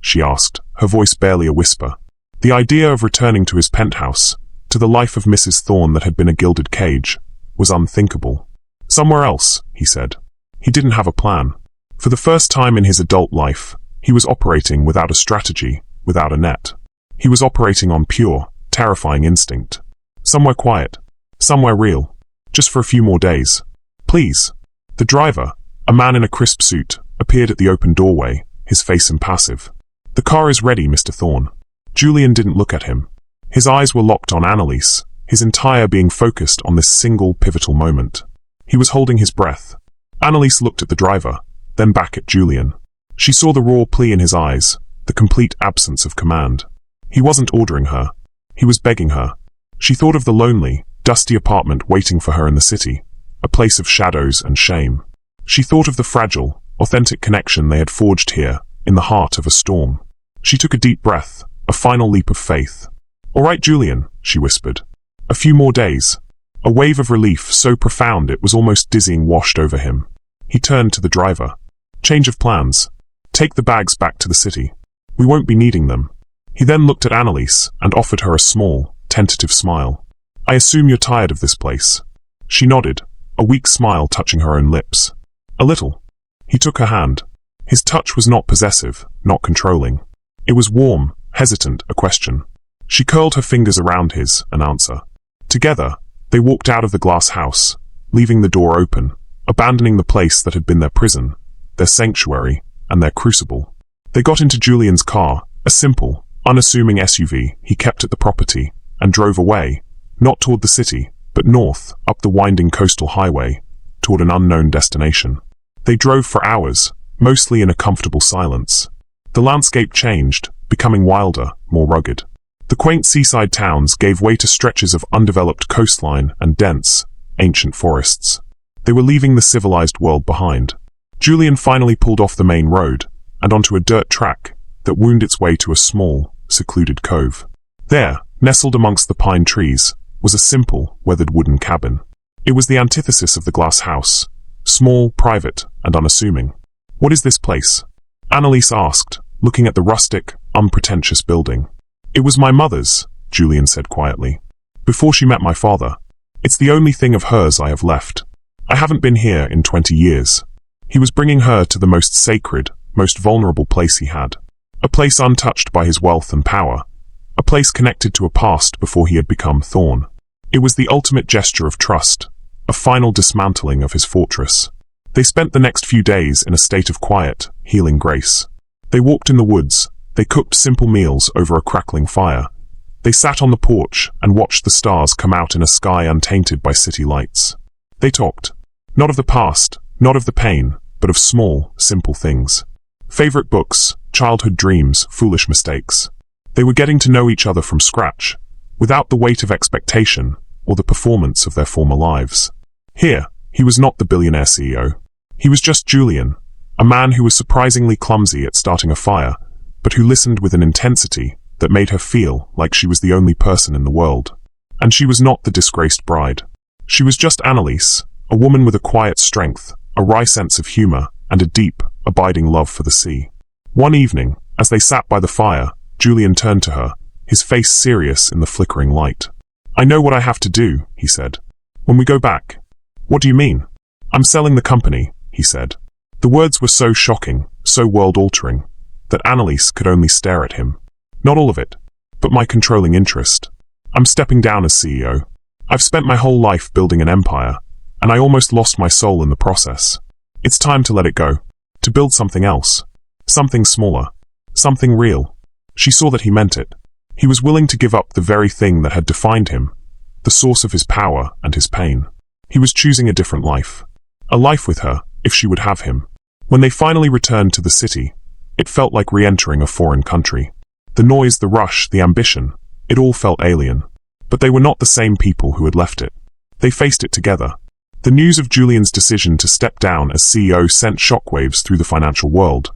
she asked, her voice barely a whisper. The idea of returning to his penthouse, to the life of Mrs. Thorne that had been a gilded cage, was unthinkable. "Somewhere else," he said. He didn't have a plan. For the first time in his adult life, he was operating without a strategy, without a net. He was operating on pure, terrifying instinct. Somewhere quiet. Somewhere real. Just for a few more days. "Please." The driver, a man in a crisp suit, appeared at the open doorway, his face impassive. "The car is ready, Mr. Thorne." Julian didn't look at him. His eyes were locked on Annalise, his entire being focused on this single pivotal moment. He was holding his breath. Annalise looked at the driver, then back at Julian. She saw the raw plea in his eyes, the complete absence of command. He wasn't ordering her. He was begging her. She thought of the lonely, dusty apartment waiting for her in the city, a place of shadows and shame. She thought of the fragile, authentic connection they had forged here, in the heart of a storm. She took a deep breath, a final leap of faith. "All right, Julian," she whispered. "A few more days." A wave of relief so profound it was almost dizzying washed over him. He turned to the driver. "Change of plans. Take the bags back to the city. We won't be needing them." He then looked at Annalise and offered her a small, tentative smile. "I assume you're tired of this place." She nodded, a weak smile touching her own lips. "A little." He took her hand. His touch was not possessive, not controlling. It was warm, hesitant, a question. She curled her fingers around his, an answer. Together, they walked out of the glass house, leaving the door open, abandoning the place that had been their prison, their sanctuary, and their crucible. They got into Julian's car, a simple, unassuming SUV he kept at the property, and drove away, not toward the city, but north, up the winding coastal highway, toward an unknown destination. They drove for hours, mostly in a comfortable silence. The landscape changed, becoming wilder, more rugged. The quaint seaside towns gave way to stretches of undeveloped coastline and dense, ancient forests. They were leaving the civilized world behind. Julian finally pulled off the main road, and onto a dirt track that wound its way to a small, secluded cove. There, nestled amongst the pine trees, was a simple, weathered wooden cabin. It was the antithesis of the glass house, small, private, and unassuming. "What is this place?" Annalise asked, looking at the rustic, unpretentious building. "It was my mother's," Julian said quietly, "before she met my father. It's the only thing of hers I have left. I haven't been here in 20 years. He was bringing her to the most sacred, most vulnerable place he had. A place untouched by his wealth and power. A place connected to a past before he had become Thorne. It was the ultimate gesture of trust, a final dismantling of his fortress. They spent the next few days in a state of quiet, healing grace. They walked in the woods. They cooked simple meals over a crackling fire. They sat on the porch and watched the stars come out in a sky untainted by city lights. They talked. Not of the past, not of the pain, but of small, simple things. Favorite books, childhood dreams, foolish mistakes. They were getting to know each other from scratch, without the weight of expectation or the performance of their former lives. Here, he was not the billionaire CEO. He was just Julian, a man who was surprisingly clumsy at starting a fire, but who listened with an intensity that made her feel like she was the only person in the world. And she was not the disgraced bride. She was just Annalise, a woman with a quiet strength, a wry sense of humor, and a deep, abiding love for the sea. One evening, as they sat by the fire, Julian turned to her, his face serious in the flickering light. "I know what I have to do," he said. "When we go back." "What do you mean?" "I'm selling the company," he said. The words were so shocking, so world-altering, that Annalise could only stare at him. "Not all of it, but my controlling interest. I'm stepping down as CEO. I've spent my whole life building an empire, and I almost lost my soul in the process. It's time to let it go, to build something else, something smaller, something real." She saw that he meant it. He was willing to give up the very thing that had defined him, the source of his power and his pain. He was choosing a different life. A life with her, if she would have him. When they finally returned to the city, it felt like re-entering a foreign country. The noise, the rush, the ambition, it all felt alien. But they were not the same people who had left it. They faced it together. The news of Julian's decision to step down as CEO sent shockwaves through the financial world,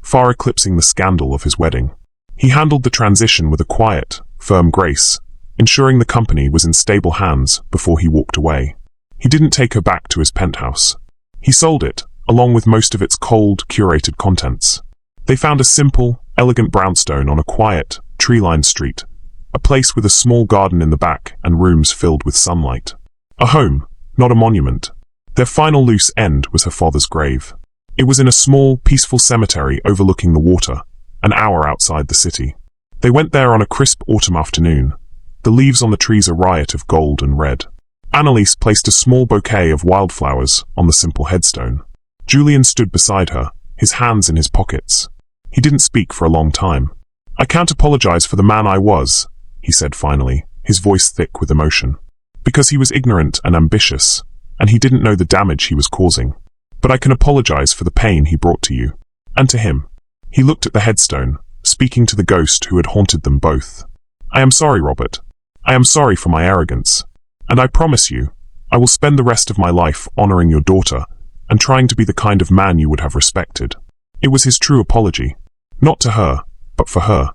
far eclipsing the scandal of his wedding. He handled the transition with a quiet, firm grace, ensuring the company was in stable hands before he walked away. He didn't take her back to his penthouse. He sold it, along with most of its cold, curated contents. They found a simple, elegant brownstone on a quiet, tree-lined street, a place with a small garden in the back and rooms filled with sunlight. A home, not a monument. Their final loose end was her father's grave. It was in a small, peaceful cemetery overlooking the water, an hour outside the city. They went there on a crisp autumn afternoon, the leaves on the trees a riot of gold and red. Annalise placed a small bouquet of wildflowers on the simple headstone. Julian stood beside her, his hands in his pockets. He didn't speak for a long time. "I can't apologize for the man I was," he said finally, his voice thick with emotion. "Because he was ignorant and ambitious, and he didn't know the damage he was causing. But I can apologize for the pain he brought to you, and to him." He looked at the headstone, speaking to the ghost who had haunted them both. "I am sorry, Robert. I am sorry for my arrogance. And I promise you, I will spend the rest of my life honoring your daughter and trying to be the kind of man you would have respected." It was his true apology. Not to her, but for her.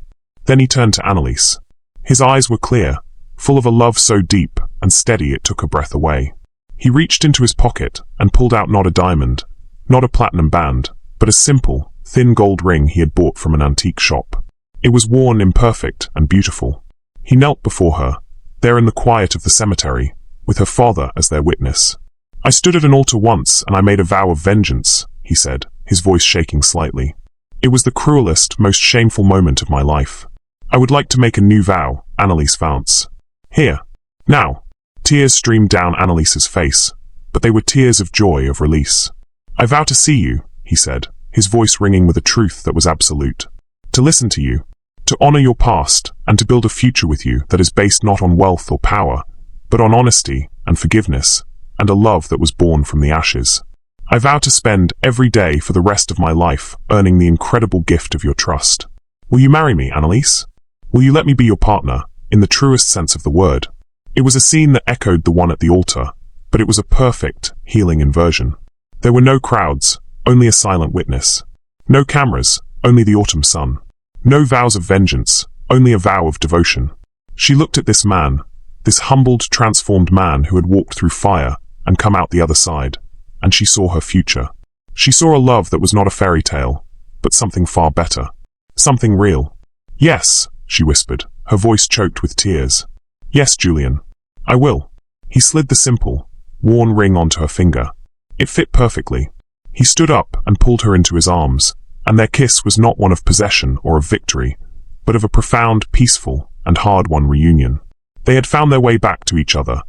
Then he turned to Annalise. His eyes were clear, full of a love so deep and steady it took her breath away. He reached into his pocket and pulled out not a diamond, not a platinum band, but a simple, thin gold ring he had bought from an antique shop. It was worn, imperfect, and beautiful. He knelt before her, there in the quiet of the cemetery, with her father as their witness. "I stood at an altar once and I made a vow of vengeance," he said, his voice shaking slightly. "It was the cruelest, most shameful moment of my life. I would like to make a new vow, Annalise Vance. Here. Now." Tears streamed down Annalise's face, but they were tears of joy, of release. "I vow to see you," he said, his voice ringing with a truth that was absolute. "To listen to you, to honor your past, and to build a future with you that is based not on wealth or power, but on honesty and forgiveness, and a love that was born from the ashes. I vow to spend every day for the rest of my life earning the incredible gift of your trust. Will you marry me, Annalise? Will you let me be your partner, in the truest sense of the word?" It was a scene that echoed the one at the altar, but it was a perfect, healing inversion. There were no crowds, only a silent witness. No cameras, only the autumn sun. No vows of vengeance, only a vow of devotion. She looked at this man, this humbled, transformed man who had walked through fire and come out the other side, and she saw her future. She saw a love that was not a fairy tale, but something far better. Something real. "Yes," she whispered, her voice choked with tears. "Yes, Julian. I will." He slid the simple, worn ring onto her finger. It fit perfectly. He stood up and pulled her into his arms, and their kiss was not one of possession or of victory, but of a profound, peaceful, and hard-won reunion. They had found their way back to each other,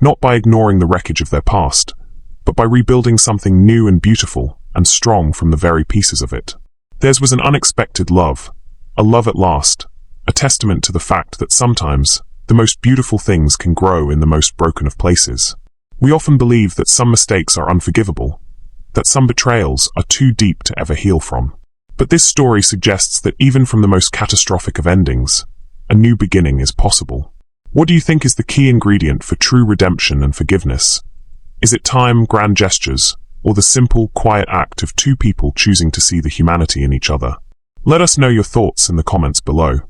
not by ignoring the wreckage of their past, but by rebuilding something new and beautiful and strong from the very pieces of it. Theirs was an unexpected love, a love at last, a testament to the fact that sometimes the most beautiful things can grow in the most broken of places. We often believe that some mistakes are unforgivable, that some betrayals are too deep to ever heal from. But this story suggests that even from the most catastrophic of endings, a new beginning is possible. What do you think is the key ingredient for true redemption and forgiveness? Is it time, grand gestures, or the simple, quiet act of two people choosing to see the humanity in each other? Let us know your thoughts in the comments below.